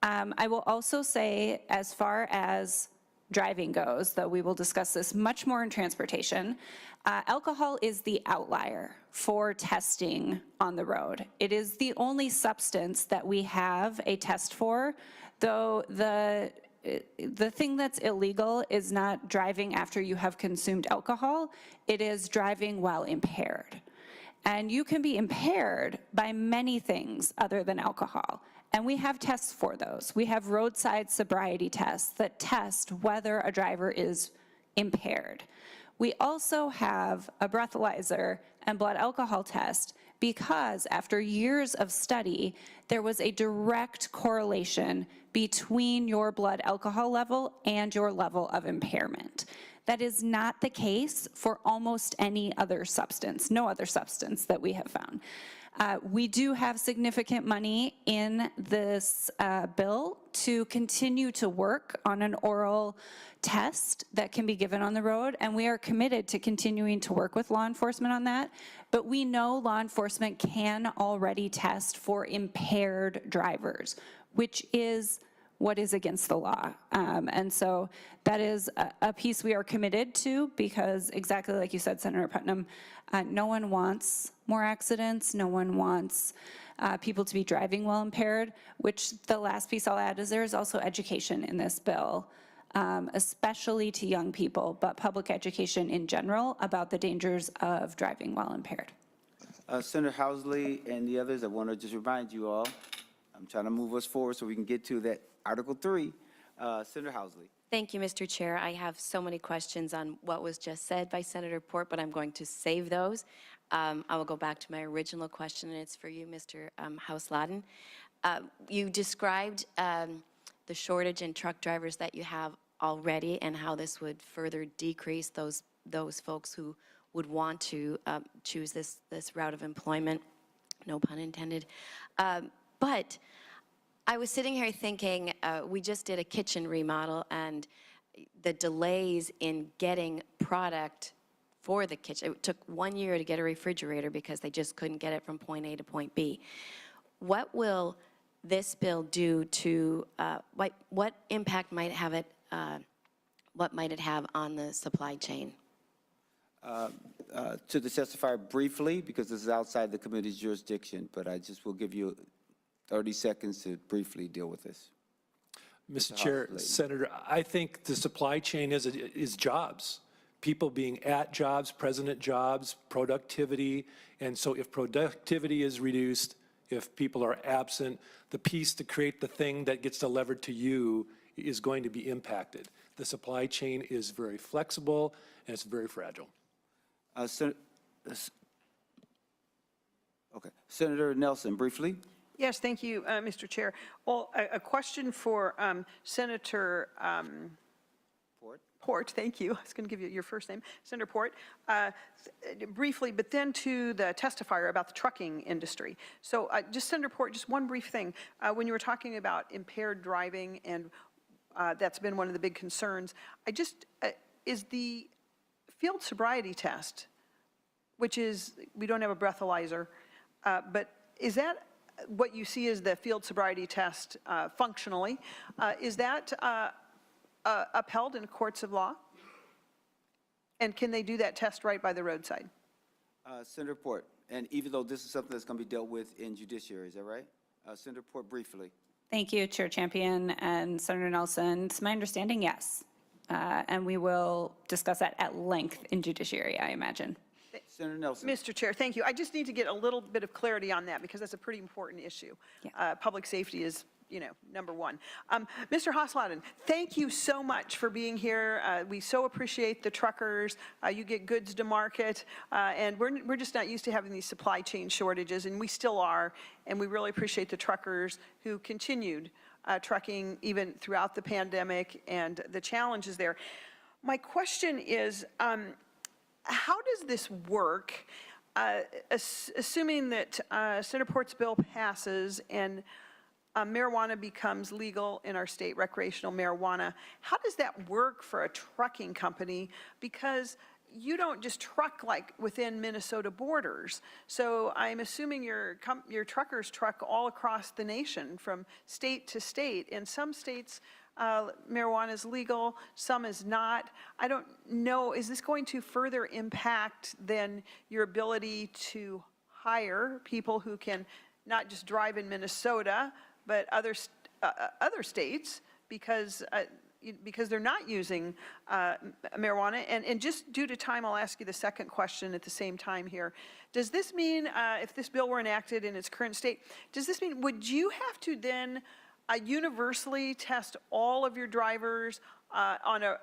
I will also say, as far as driving goes, though we will discuss this much more in transportation, alcohol is the outlier for testing on the road. It is the only substance that we have a test for, though the thing that's illegal is not driving after you have consumed alcohol, it is driving while impaired. And you can be impaired by many things other than alcohol. And we have tests for those. We have roadside sobriety tests that test whether a driver is impaired. We also have a breathalyzer and blood alcohol test because after years of study, there was a direct correlation between your blood alcohol level and your level of impairment. That is not the case for almost any other substance, no other substance that we have found. We do have significant money in this bill to continue to work on an oral test that can be given on the road, and we are committed to continuing to work with law enforcement on that. But we know law enforcement can already test for impaired drivers, which is what is against the law. And so that is a piece we are committed to because exactly like you said, Senator Putnam, no one wants more accidents. No one wants people to be driving while impaired, which the last piece I'll add is there is also education in this bill, especially to young people, but public education in general about the dangers of driving while impaired. Senator Housley and the others, I want to just remind you all, I'm trying to move us forward so we can get to that Article 3. Senator Housley. Thank you, Mr. Chair. I have so many questions on what was just said by Senator Port, but I'm going to save those. I will go back to my original question, and it's for you, Mr. House-Ladden. You described the shortage in truck drivers that you have already and how this would further decrease those folks who would want to choose this route of employment, no pun intended. But I was sitting here thinking, we just did a kitchen remodel, and the delays in getting product for the kitchen, it took 1 year to get a refrigerator because they just couldn't get it from point A to point B. What will this bill do to, what impact might have it, what might it have on the supply chain? To the testifier briefly, because this is outside the committee's jurisdiction, but I just will give you 30 seconds to briefly deal with this. Mr. Chair, Senator, I think the supply chain is jobs. People being at jobs, present at jobs, productivity. And so if productivity is reduced, if people are absent, the piece to create the thing that gets delivered to you is going to be impacted. The supply chain is very flexible and it's very fragile. Senator Nelson, briefly. Yes, thank you, Mr. Chair. Well, a question for Senator Port, thank you. I was going to give you your first name, Senator Port. Briefly, but then to the testifier about the trucking industry. So just Senator Port, just one brief thing. When you were talking about impaired driving, and that's been one of the big concerns, is the field sobriety test, which is, we don't have a breathalyzer, but is that what you see as the field sobriety test functionally, is that upheld in courts of law? And can they do that test right by the roadside? Senator Port, And even though this is something that's going to be dealt with in judiciary, is that right? Senator Port, briefly. Thank you, Chair Champion and Senator Nelson. It's my understanding, yes. And we will discuss that at length in judiciary, I imagine. Senator Nelson. Mr. Chair, thank you. I just need to get a little bit of clarity on that because that's a pretty important issue. Yeah. Public safety is, number one. Mr. Hoslottin, thank you so much for being here. We so appreciate the truckers. You get goods to market, and we're just not used to having these supply chain shortages, and we still are. And we really appreciate the truckers who continued trucking even throughout the pandemic and the challenges there. My question is, how does this work, assuming that Senator Port's bill passes and marijuana becomes legal in our state, recreational marijuana? How does that work for a trucking company? Because you don't just truck like within Minnesota borders. So I'm assuming your truckers truck all across the nation from state to state. In some states, marijuana is legal, some is not. I don't know, is this going to further impact then your ability to hire people who can not just drive in Minnesota, but other states because they're not using marijuana? And just due to time, I'll ask you the second question at the same time here. Does this mean, if this bill were enacted in its current state, does this mean, would you have to then universally test all of your drivers on a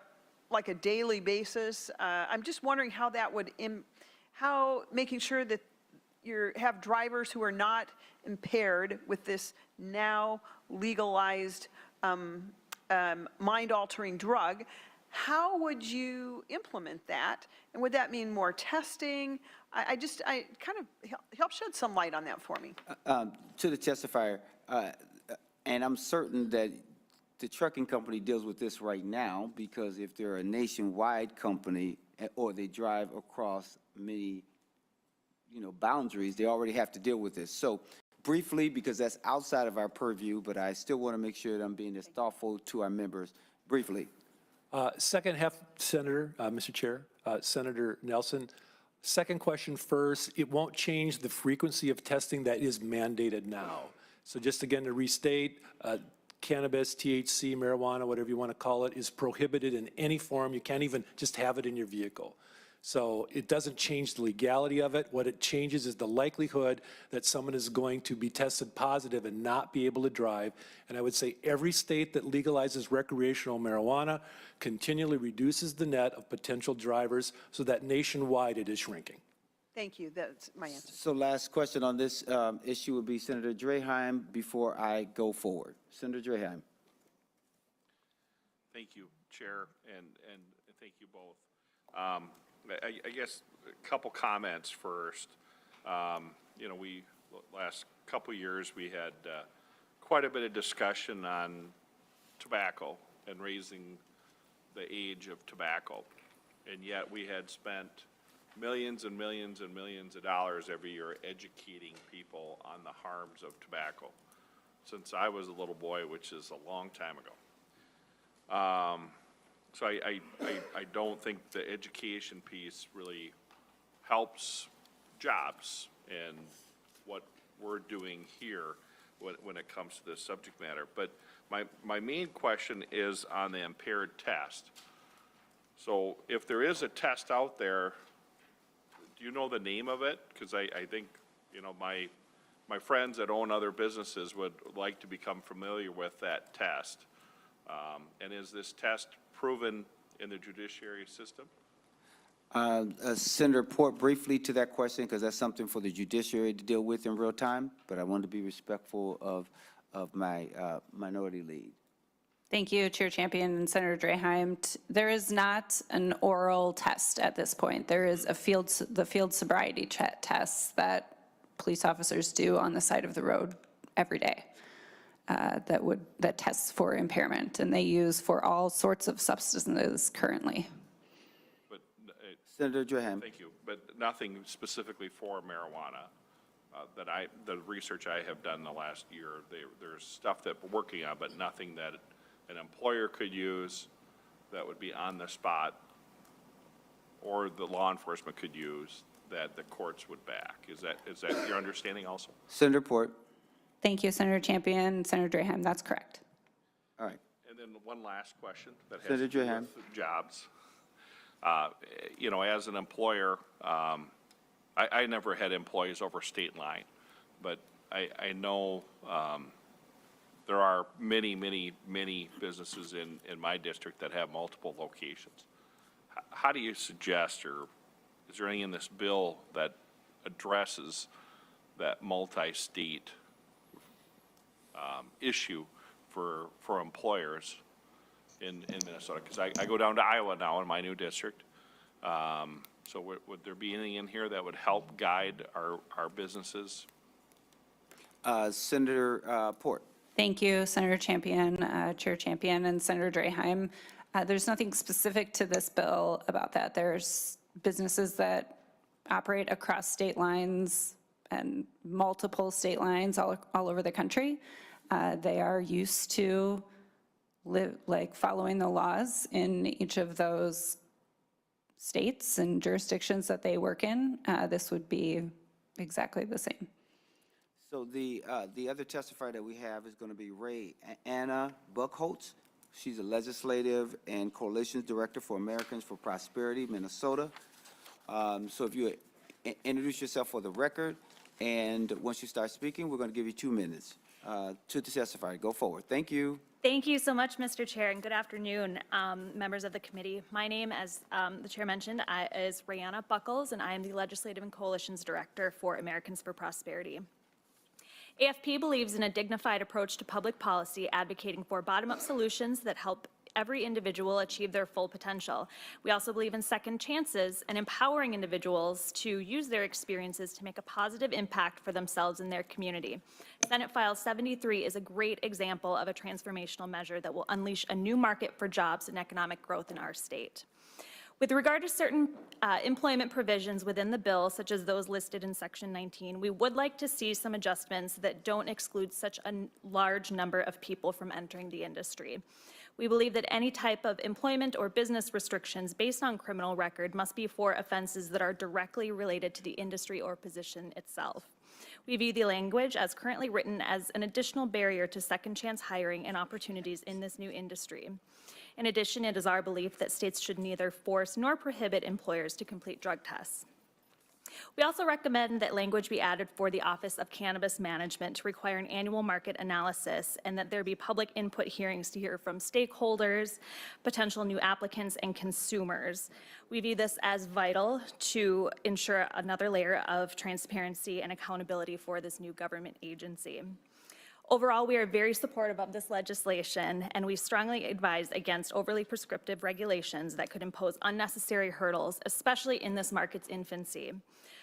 daily basis? I'm just wondering how that would, how making sure that you have drivers who are not impaired with this now legalized mind-altering drug, how would you implement that? And would that mean more testing? I kind of help shed some light on that for me. To the testifier, and I'm certain that the trucking company deals with this right now, because if they're a nationwide company or they drive across many, boundaries, they already have to deal with this. So briefly, because that's outside of our purview, but I still want to make sure that I'm being as thoughtful to our members. Briefly. Second half, Senator, Mr. Chair, Senator Nelson. Second question first, it won't change the frequency of testing that is mandated now. So just again to restate, cannabis, THC, marijuana, whatever you want to call it, is prohibited in any form. You can't even just have it in your vehicle. So it doesn't change the legality of it. What it changes is the likelihood that someone is going to be tested positive and not be able to drive. And I would say every state that legalizes recreational marijuana continually reduces the net of potential drivers so that nationwide it is shrinking. Thank you. That's my answer. So last question on this issue would be Senator Draheim before I go forward. Senator Draheim. Thank you, Chair, and thank you both. I guess a couple comments first. We, last couple years, we had quite a bit of discussion on tobacco and raising the age of tobacco. And yet we had spent millions and millions and millions of dollars every year educating people on the harms of tobacco since I was a little boy, which is a long time ago. So I don't think the education piece really helps jobs and what we're doing here when it comes to this subject matter. But my main question is on the impaired test. So if there is a test out there, do you know the name of it? Because I think, my friends that own other businesses would like to become familiar with that test. And is this test proven in the judiciary system? Senator Port, briefly to that question, because that's something for the judiciary to deal with in real time, but I want to be respectful of my minority lead. Thank you, Chair Champion and Senator Draheim. There is not an oral test at this point. There is the field sobriety tests that police officers do on the side of the road every day that tests for impairment, and they use for all sorts of substances currently. But Senator Draheim. thank you, but nothing specifically for marijuana. The research I have done the last year, there's stuff that we're working on, but nothing that an employer could use that would be on the spot or the law enforcement could use that the courts would back. Is that your understanding also? Senator Port. Thank you, Senator Champion, Senator Draheim, that's correct. All right. And then one last question that has Senator to do Draheim. with jobs. You know, as an employer, I never had employees over state line, but I know there are many businesses in my district that have multiple locations. How do you suggest, or is there any in this bill that addresses that multi-state issue for employers in Minnesota? Because I go down to Iowa now in my new district. So would there be anything in here that would help guide our businesses? Senator Port. Thank you, Senator Champion, Chair Champion, and Senator Draheim. There's nothing specific to this bill about that. There's businesses that operate across state lines and multiple state lines all over the country. They are used to following the laws in each of those states and jurisdictions that they work in. This would be exactly the same. So the other testifier that we have is going to be Anna Buckholtz. She's a legislative and coalitions director for Americans for Prosperity, Minnesota. So if you introduce yourself for the record, and once you start speaking, we're going to give you 2 minutes to the testifier. Go forward. Thank you. Thank you so much, Mr. Chair, and good afternoon, members of the committee. My name, as the chair mentioned, is Rayanna Buckles, and I am the Legislative and Coalitions Director for Americans for Prosperity. AFP believes in a dignified approach to public policy, advocating for bottom-up solutions that help every individual achieve their full potential. We also believe in second chances and empowering individuals to use their experiences to make a positive impact for themselves and their community. Senate File 73 is a great example of a transformational measure that will unleash a new market for jobs and economic growth in our state. With regard to certain employment provisions within the bill, such as those listed in Section 19, we would like to see some adjustments that don't exclude such a large number of people from entering the industry. We believe that any type of employment or business restrictions based on criminal record must be for offenses that are directly related to the industry or position itself. We view the language as currently written as an additional barrier to second chance hiring and opportunities in this new industry. In addition, it is our belief that states should neither force nor prohibit employers to complete drug tests. We also recommend that language be added for the Office of Cannabis Management to require an annual market analysis, and that there be public input hearings to hear from stakeholders, potential new applicants, and consumers. We view this as vital to ensure another layer of transparency and accountability for this new government agency. Overall, we are very supportive of this legislation, and we strongly advise against overly prescriptive regulations that could impose unnecessary hurdles, especially in this market's infancy.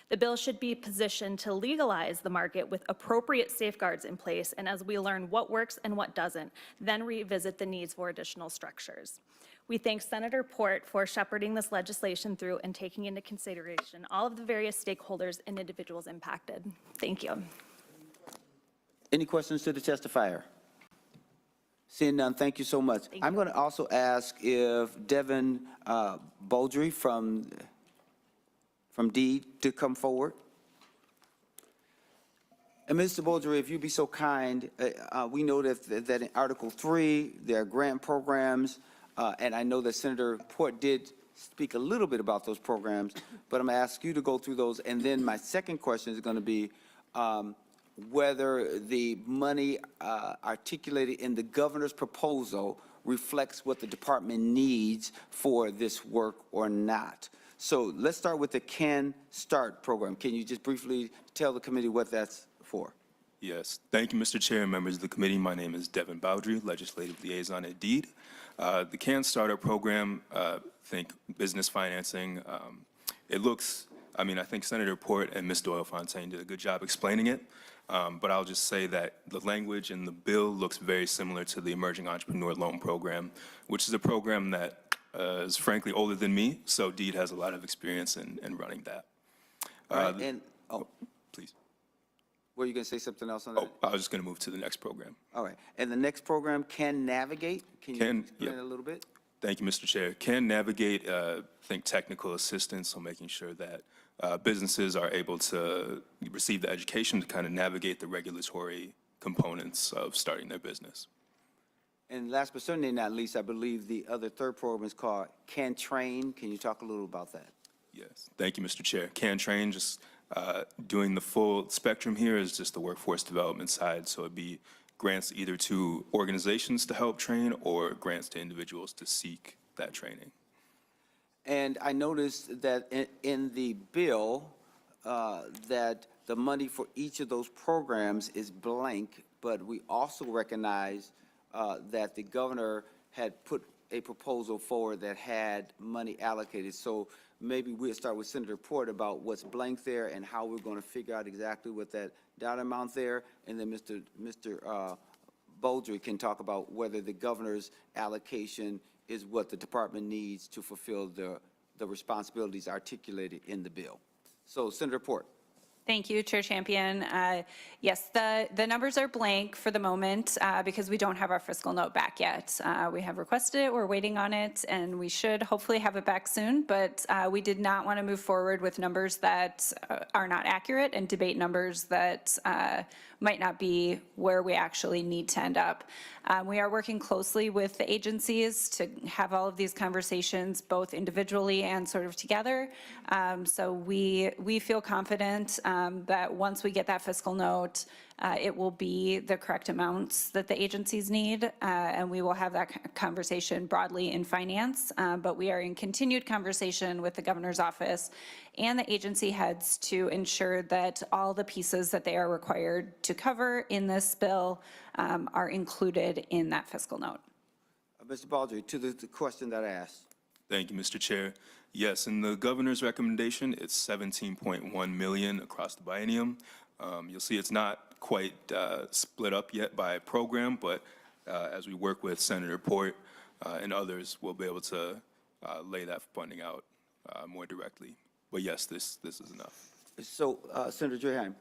The bill should be positioned to legalize the market with appropriate safeguards in place, and as we learn what works and what doesn't, then revisit the needs for additional structures. We thank Senator Port for shepherding this legislation through and taking into consideration all of the various stakeholders and individuals impacted. Thank you. Any questions to the testifier? Seeing none, thank you so much. I'm going to also ask if Devin Beaudry from Deed to come forward. And Mr. Beaudry, if you'd be so kind, we know that in Article 3, there are grant programs, and I know that Senator Port did speak a little bit about those programs, but I'm going to ask you to go through those. And then my second question is going to be, whether the money articulated in the governor's proposal reflects what the department needs for this work or not. So let's start with the Can Start program. Can you just briefly tell the committee what that's for? Yes. Thank you, Mr. Chair and members of the committee. My name is Devin Beaudry, Legislative Liaison at Deed. The Can Starter program, think business financing. It looks, I think Senator Port and Ms. Doyle-Fontaine did a good job explaining it. But I'll just say that the language in the bill looks very similar to the Emerging Entrepreneur Loan Program, which is a program that is frankly older than me, so Deed has a lot of experience in running that. All right, Please. were you going to say something else on that? I was just going to move to the next program. All right, and the next program, Can Navigate? Can you explain it a little bit? Thank you, Mr. Chair. Can navigate, think technical assistance, so making sure that businesses are able to receive the education to kind of navigate the regulatory components of starting their business. And last but certainly not least, I believe the other third program is called Can Train. Can you talk a little about that? Yes, thank you, Mr. Chair. Can Train, just doing the full spectrum here is just the workforce development side, so it'd be grants either to organizations to help train or grants to individuals to seek that training. And I noticed that in the bill, that the money for each of those programs is blank, but we also recognize that the governor had put a proposal forward that had money allocated. So maybe we'll start with Senator Port about what's blank there and how we're going to figure out exactly what that dollar amount there, and then Mr. Baldry can talk about whether the governor's allocation is what the department needs to fulfill the responsibilities articulated in the bill. So, Senator Port. Thank you, Chair Champion. Yes, the numbers are blank for the moment because we don't have our fiscal note back yet. We have requested it, we're waiting on it, and we should hopefully have it back soon, but we did not want to move forward with numbers that are not accurate and debate numbers that might not be where we actually need to end up. We are working closely with the agencies to have all of these conversations both individually and sort of together. So we feel confident that once we get that fiscal note, it will be the correct amounts that the agencies need, and we will have that conversation broadly in finance. But we are in continued conversation with the governor's office and the agency heads to ensure that all the pieces that they are required to cover in this bill are included in that fiscal note. Mr. Baldry, to the question that I asked. Thank you, Mr. Chair. Yes, in the governor's recommendation, it's 17.1 million across the biennium. You'll see it's not quite split up yet by program, but as we work with Senator Port and others, we'll be able to lay that funding out more directly. But yes, this is enough. So, Senator Draheim.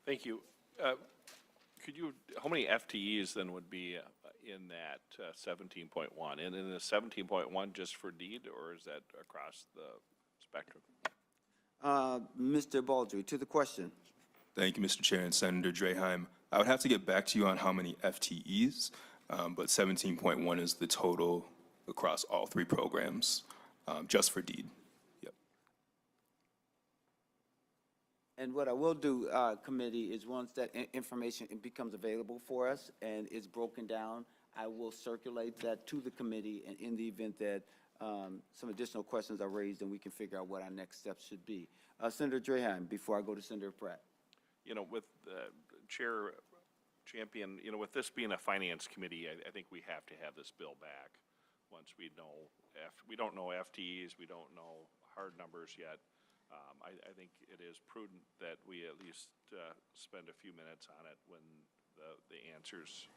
Thank you. How many FTEs then would be in that 17.1? And in the 17.1 just for deed, or is that across the spectrum? Mr. Baldry, to the question. Thank you, Mr. Chair and Senator Draheim. I would have to get back to you on how many FTEs, but 17.1 is the total across all three programs, just for deed. Yep. And what I will do, committee, is once that information becomes available for us and is broken down, I will circulate that to the committee, and in the event that some additional questions are raised, and we can figure out what our next steps should be. Senator Draheim, before I go to Senator Pratt. You know, with Chair Champion, you know, with this being a finance committee, I think we have to have this bill back once we know, we don't know FTEs, we don't know hard numbers yet. I think it is prudent that we at least spend a few minutes on it when the answers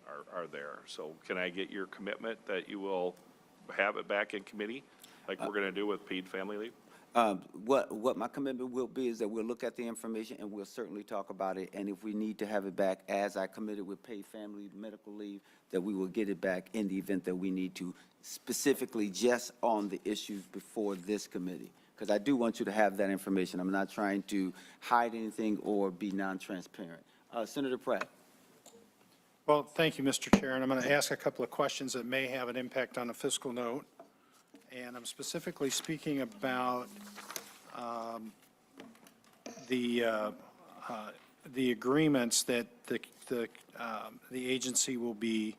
are there. So can I get your commitment that you will have it back in committee, like we're going to do with paid family leave? What my commitment will be is that we'll look at the information and we'll certainly talk about it. And if we need to have it back, as I committed with paid family medical leave, that we will get it back in the event that we need to, specifically just on the issues before this committee. Because I do want you to have that information. I'm not trying to hide anything or be non-transparent. Senator Pratt. Well, thank you, Mr. Chair, and I'm going to ask a couple of questions that may have an impact on the fiscal note. And I'm specifically speaking about the agreements that the agency will be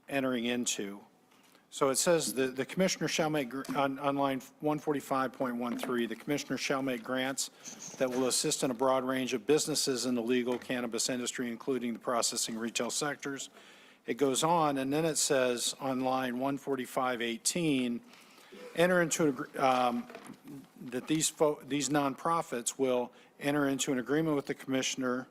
entering into. So it says the commissioner shall make, on line 145.13, the commissioner shall make grants that will assist in a broad range of businesses in the legal cannabis industry, including the processing retail sectors. It goes on, and then it says on line 145.18, enter into, that these nonprofits will enter into an agreement with the commissioner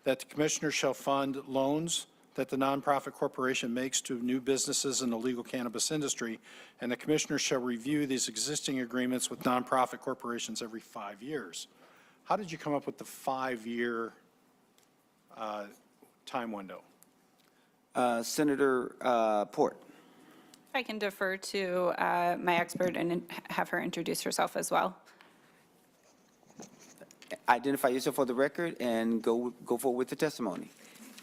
that the commissioner shall fund loans that the nonprofit corporation makes to new businesses in the legal cannabis industry, and the commissioner shall review these existing agreements with nonprofit corporations every 5 years. How did you come up with the 5-year time window? Senator Port. I can defer to my expert and have her introduce herself as well. Identify yourself for the record and go forward with the testimony.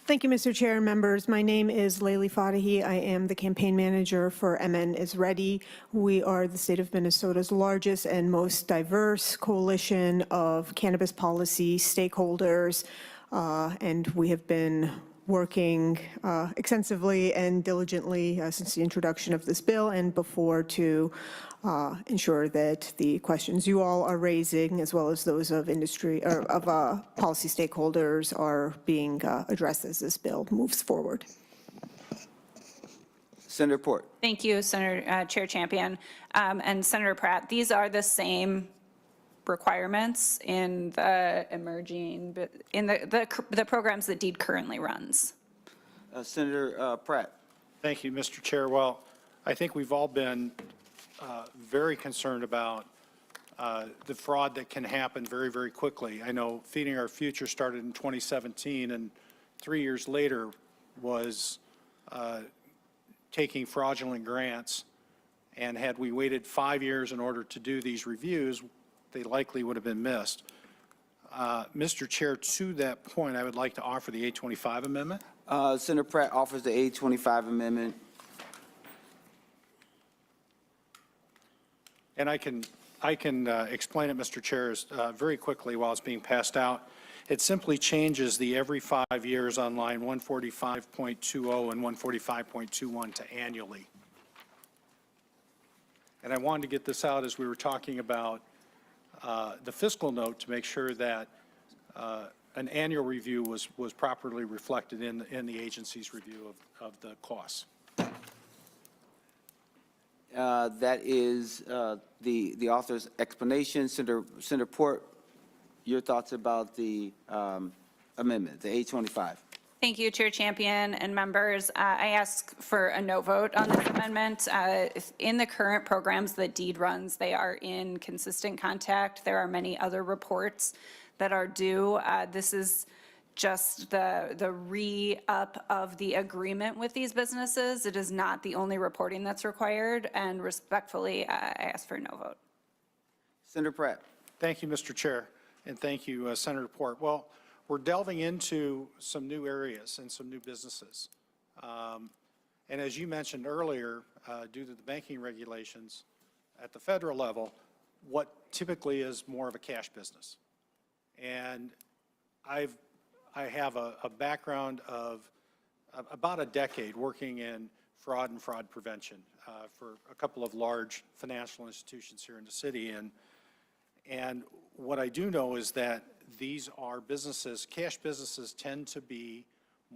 Thank you, Mr. Chair and members. My name is Layli Fadahi. I am the campaign manager for MN is Ready. We are the state of Minnesota's largest and most diverse coalition of cannabis policy stakeholders, and we have been working extensively and diligently since the introduction of this bill and before to ensure that the questions you all are raising, as well as those of industry or of policy stakeholders, are being addressed as this bill moves forward. Senator Port. Thank you, Senator Chair Champion. And Senator Pratt, these are the same requirements in the emerging, in the programs that DEED currently runs. Senator Pratt. Thank you, Mr. Chair. Well, I think we've all been very concerned about the fraud that can happen very, very quickly. I know Feeding Our Future started in 2017, and 3 years later was taking fraudulent grants. And had we waited 5 years in order to do these reviews, they likely would have been missed. Mr. Chair, to that point, I would like to offer the 825 amendment. Senator Pratt offers the 825 amendment. And I can explain it, Mr. Chair, very quickly while it's being passed out. It simply changes the every 5 years on line 145.20 and 145.21 to annually. And I wanted to get this out as we were talking about the fiscal note to make sure that an annual review was properly reflected in the agency's review of the costs. That is the author's explanation. Senator Port, your thoughts about the amendment, the 825. Thank you, Chair Champion and members. I ask for a no vote on this amendment. In the current programs that DEED runs, they are in consistent contact. There are many other reports that are due. This is just the re-up of the agreement with these businesses. It is not the only reporting that's required, and respectfully, I ask for a no vote. Senator Pratt. Thank you, Mr. Chair, and thank you, Senator Port. Well, we're delving into some new areas and some new businesses. And as you mentioned earlier, due to the banking regulations at the federal level, what typically is more of a cash business. And I have a background of about a decade working in fraud and fraud prevention for a couple of large financial institutions here in the city. And what I do know is that these are businesses, cash businesses tend to be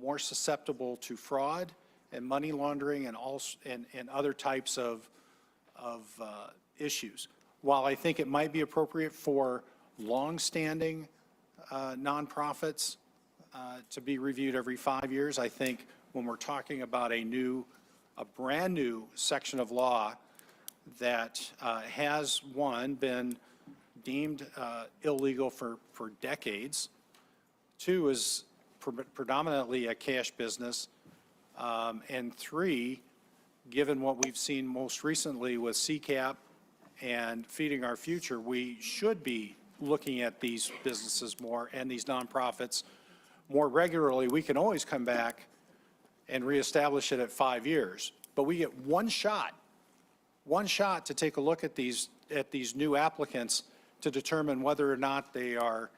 more susceptible to fraud and money laundering and other types of issues. While I think it might be appropriate for long-standing nonprofits to be reviewed every 5 years, I think when we're talking about a brand new section of law that has, one, been deemed illegal for decades, two, is predominantly a cash business, and three, given what we've seen most recently with CCAP and Feeding Our Future, we should be looking at these businesses more and these nonprofits more regularly. We can always come back and reestablish it at 5 years, but we get one shot to take a look at these new applicants to determine whether or not they are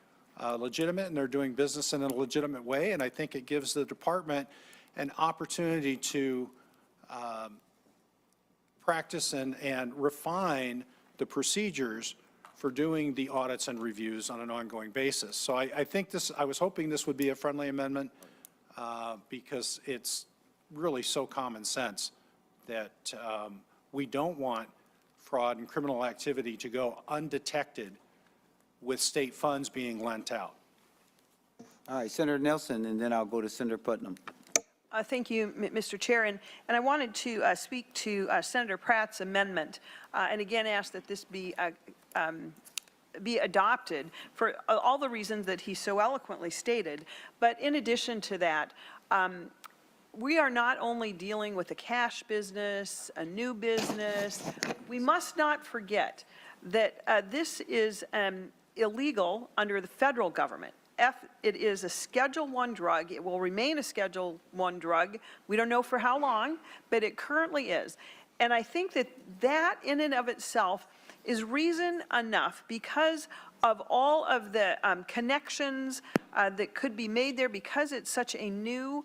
legitimate and they're doing business in a legitimate way. And I think it gives the department an opportunity to practice and refine the procedures for doing the audits and reviews on an ongoing basis. So I think I was hoping this would be a friendly amendment because it's really so common sense that we don't want fraud and criminal activity to go undetected with state funds being lent out. All right, Senator Nelson, and then I'll go to Senator Putnam. Thank you, Mr. Chair. And I wanted to speak to Senator Pratt's amendment and again ask that this be adopted for all the reasons that he so eloquently stated. But in addition to that, we are not only dealing with a cash business, a new business, we must not forget that this is illegal under the federal government. It is a Schedule I drug. It will remain a Schedule I drug. We don't know for how long, but it currently is. And I think that that in and of itself is reason enough, because of all of the connections that could be made there, because it's such a new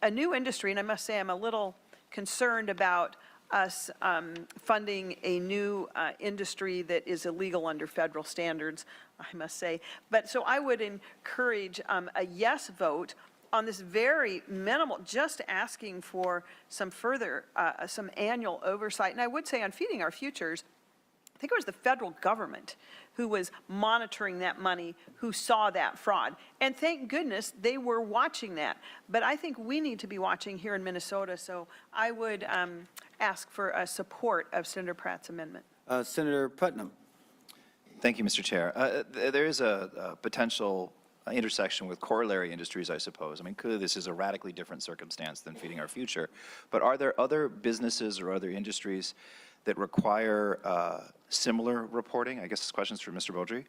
industry. And I must say, I'm a little concerned about us funding a new industry that is illegal under federal standards, I must say. But so I would encourage a yes vote on this very minimal, just asking for some further, some annual oversight. And I would say on Feeding Our Futures, I think it was the federal government who was monitoring that money, who saw that fraud. And thank goodness they were watching that. But I think we need to be watching here in Minnesota. So I would ask for a support of Senator Pratt's amendment. Senator Putnam. Thank you, Mr. Chair. There is a potential intersection with corollary industries, I suppose. I mean, clearly this is a radically different circumstance than Feeding Our Future. But are there other businesses or other industries that require similar reporting? I guess this question is for Mr. Beaudry.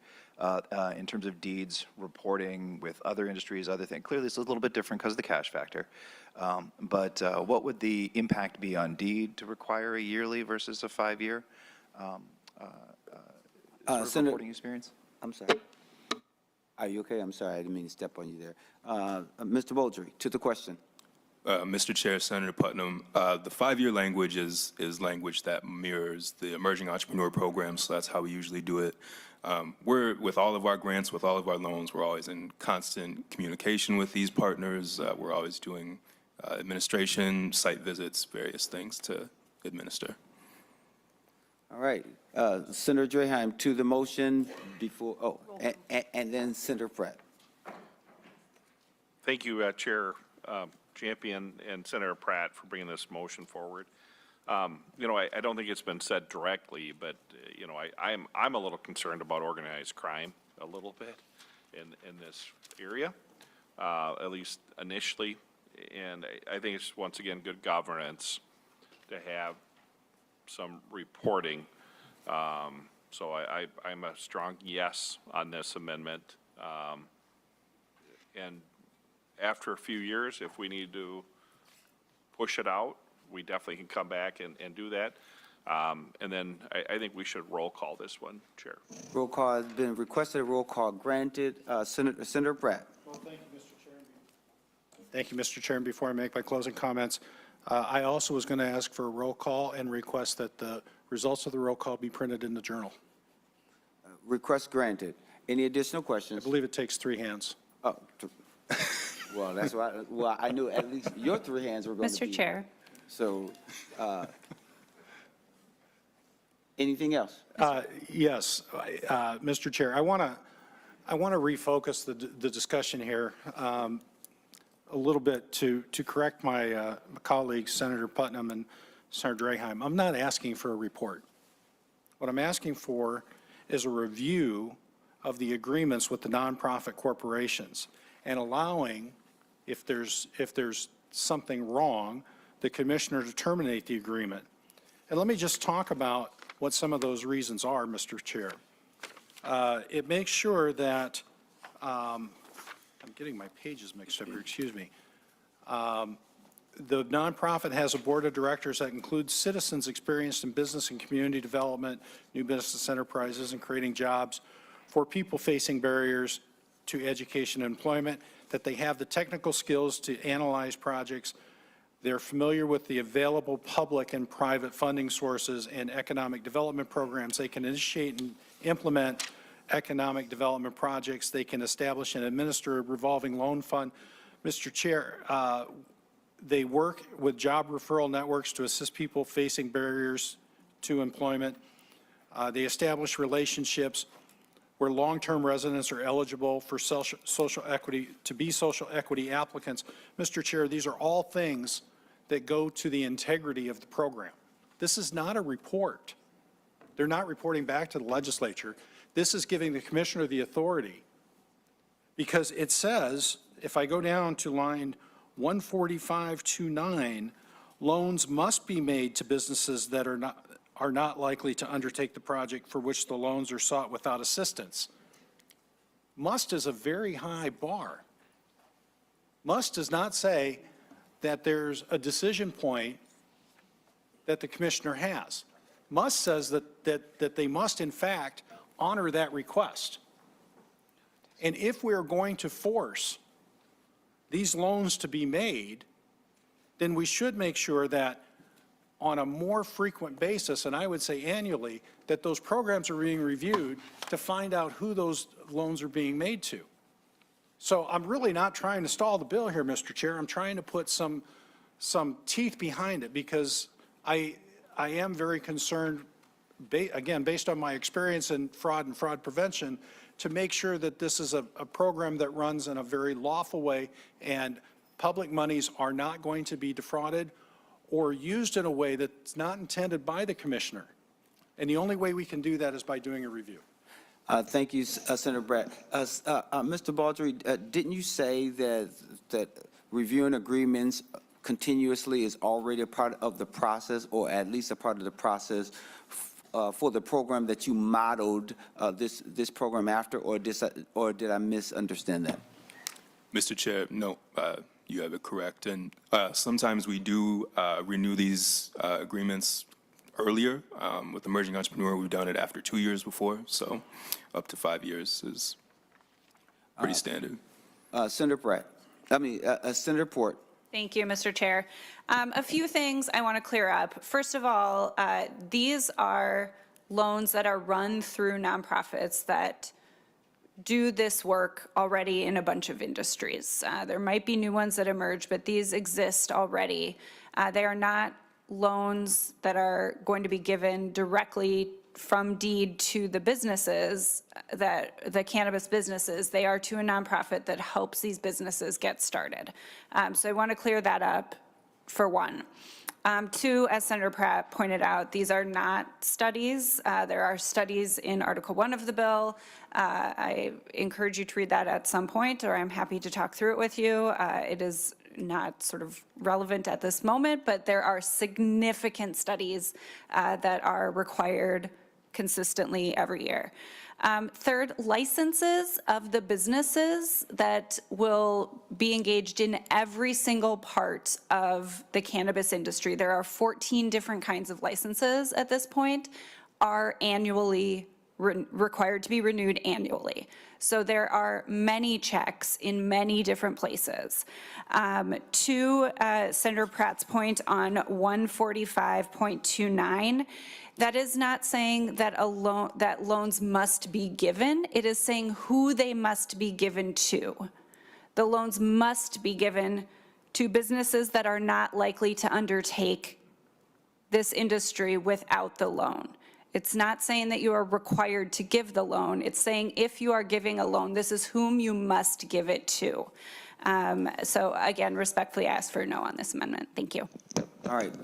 In terms of deeds, reporting with other industries, other things. Clearly it's a little bit different because of the cash factor. But what would the impact be on deed to require a yearly versus a 5-year reporting experience? I'm sorry. Are you okay? I'm sorry, I didn't mean to step on you there. Mr. Beaudry, to the question. Mr. Chair, Senator Putnam, the 5-year language is language that mirrors the Emerging Entrepreneur Program, so that's how we usually do it. We're, with all of our grants, with all of our loans, we're always in constant communication with these partners. We're always doing administration, site visits, various things to administer. All right. Senator Draheim, to the motion before, and then Senator Pratt. Thank you, Chair Champion and Senator Pratt, for bringing this motion forward. You know, I don't think it's been said directly, but you know, I'm a little concerned about organized crime a little bit in this area, at least initially. And I think it's, once again, good governance to have some reporting. So I'm a strong yes on this amendment. And after a few years, if we need to push it out, we definitely can come back and do that. And then I think we should roll call this one, Chair. Roll call has been requested, roll call granted. Senator Pratt. Well, thank you, Mr. Chair. Thank you, Mr. Chair. And before I make my closing comments, I also was going to ask for a roll call and request that the results of the roll call be printed in the journal. Request granted. Any additional I questions? believe it takes 3 hands. Oh, well, that's why, well, I knew at least your 3 hands were going to be. Mr. Chair. So, anything else? Yes, Mr. Chair, I want to refocus the discussion here a little bit to correct my colleagues, Senator Putnam and Senator Draheim. I'm not asking for a report. What I'm asking for is a review of the agreements with the nonprofit corporations and allowing, if there's something wrong, the commissioner to terminate the agreement. And let me just talk about what some of those reasons are, Mr. Chair. It makes sure that, I'm getting my pages mixed up here, excuse me. The nonprofit has a board of directors that includes citizens experienced in business and community development, new business enterprises, and creating jobs for people facing barriers to education and employment, that they have the technical skills to analyze projects. They're familiar with the available public and private funding sources and economic development programs. They can initiate and implement economic development projects. They can establish and administer a revolving loan fund. Mr. Chair, they work with job referral networks to assist people facing barriers to employment. They establish relationships where long-term residents are eligible for social equity, to be social equity applicants. Mr. Chair, these are all things that go to the integrity of the program. This is not a report. They're not reporting back to the legislature. This is giving the commissioner the authority, because it says, if I go down to line 14529, loans must be made to businesses that are not likely to undertake the project for which the loans are sought without assistance. Must is a very high bar. Must does not say that there's a decision point that the commissioner has. Must says that they must, in fact, honor that request. And if we're going to force these loans to be made, then we should make sure that on a more frequent basis, and I would say annually, that those programs are being reviewed to find out who those loans are being made to. So I'm really not trying to stall the bill here, Mr. Chair. I'm trying to put some teeth behind it because I am very concerned, again, based on my experience in fraud and fraud prevention, to make sure that this is a program that runs in a very lawful way and public monies are not going to be defrauded or used in a way that's not intended by the commissioner. And the only way we can do that is by doing a review. Thank you, Senator Brett. Mr. Baldry, didn't you say that reviewing agreements continuously is already a part of the process, or at least a part of the process for the program that you modeled this program after, or did I misunderstand that? Mr. Chair, no, you have it correct. And sometimes we do renew these agreements earlier. With Emerging Entrepreneur, we've done it after 2 years before, so up to 5 years is pretty standard. Senator Port. Thank you, Mr. Chair. A few things I want to clear up. First of all, these are loans that are run through nonprofits that do this work already in a bunch of industries. There might be new ones that emerge, but these exist already. They are not loans that are going to be given directly from deed to the businesses, the cannabis businesses. They are to a nonprofit that helps these businesses get started. So I want to clear that up for one. Two, as Senator Pratt pointed out, these are not studies. There are studies in Article 1 of the bill. I encourage you to read that at some point, or I'm happy to talk through it with you. It is not sort of relevant at this moment, but there are significant studies that are required consistently every year. Third, licenses of the businesses that will be engaged in every single part of the cannabis industry. There are 14 different kinds of licenses at this point, are annually required to be renewed annually. So there are many checks in many different places. To Senator Pratt's point on 145.29, that is not saying that that loans must be given. It is saying who they must be given to. The loans must be given to businesses that are not likely to undertake this industry without the loan. It's not saying that you are required to give the loan. It's saying if you are giving a loan, this is whom you must give it to. So again, respectfully ask for a no on this amendment. Thank you. All right.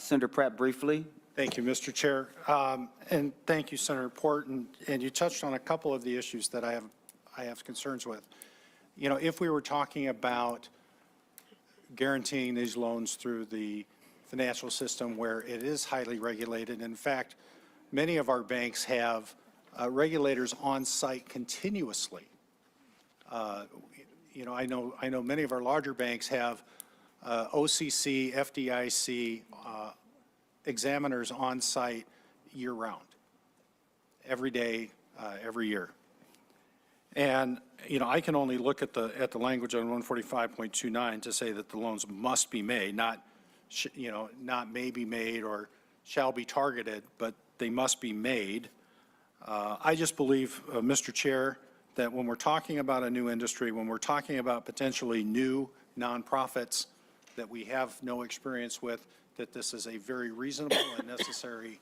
Senator Pratt, briefly. Thank you, Mr. Chair. And thank you, Senator Port. And you touched on a couple of the issues that I have concerns with. You know, if we were talking about guaranteeing these loans through the financial system where it is highly regulated. In fact, many of our banks have regulators on site continuously. You know, I know many of our larger banks have OCC, FDIC examiners on site year round, every day, every year. And you know, I can only look at the language on 145.29 to say that the loans must be made, not may be made or shall be targeted, but they must be made. I just believe, Mr. Chair, that when we're talking about a new industry, when we're talking about potentially new nonprofits that we have no experience with, that this is a very reasonable and necessary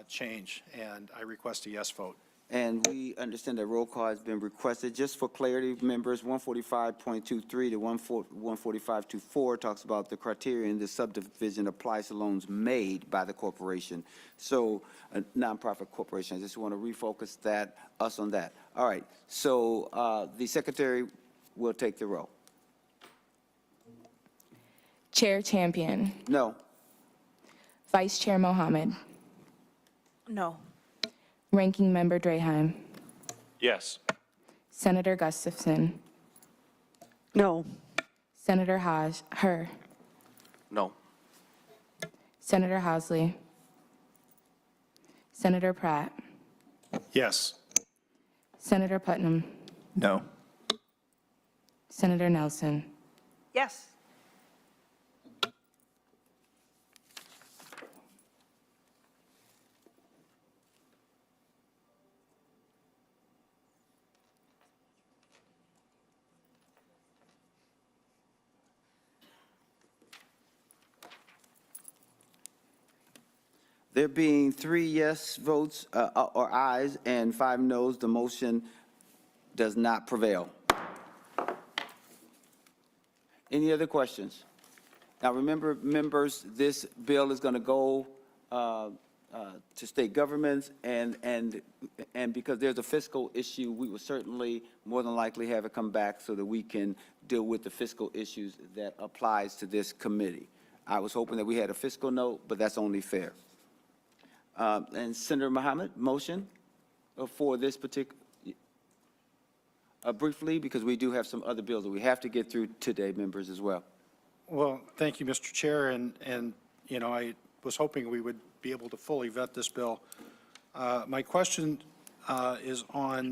change, and I request a yes vote. And we understand that roll call has been requested. Just for clarity, members, 145.23 to 145.24 talks about the criteria in the subdivision applies to loans made by the corporation. So a nonprofit corporation, I just want to refocus us on that. All right, so the secretary will take the roll. Chair Champion, No. Vice Chair Mohammed, No. Ranking Member Draheim, Yes. Senator Gustafson, No. Senator Her, No. Senator Housley, Senator Pratt, Yes. Senator Putnam, No. Senator Nelson. Yes. There being 3 yes votes or ayes and 5 noes, the motion does not prevail. Any other questions? Now, remember, members, this bill is going to go to state governments, and because there's a fiscal issue, we will certainly more than likely have it come back so that we can deal with the fiscal issues that applies to this committee. I was hoping that we had a fiscal note, but that's only fair. And Senator Mohammed, motion for this particular, briefly, because we do have some other bills that we have to get through today, members, as well. Well, thank you, Mr. Chair, and, you know, I was hoping we would be able to fully vet this bill. My question is on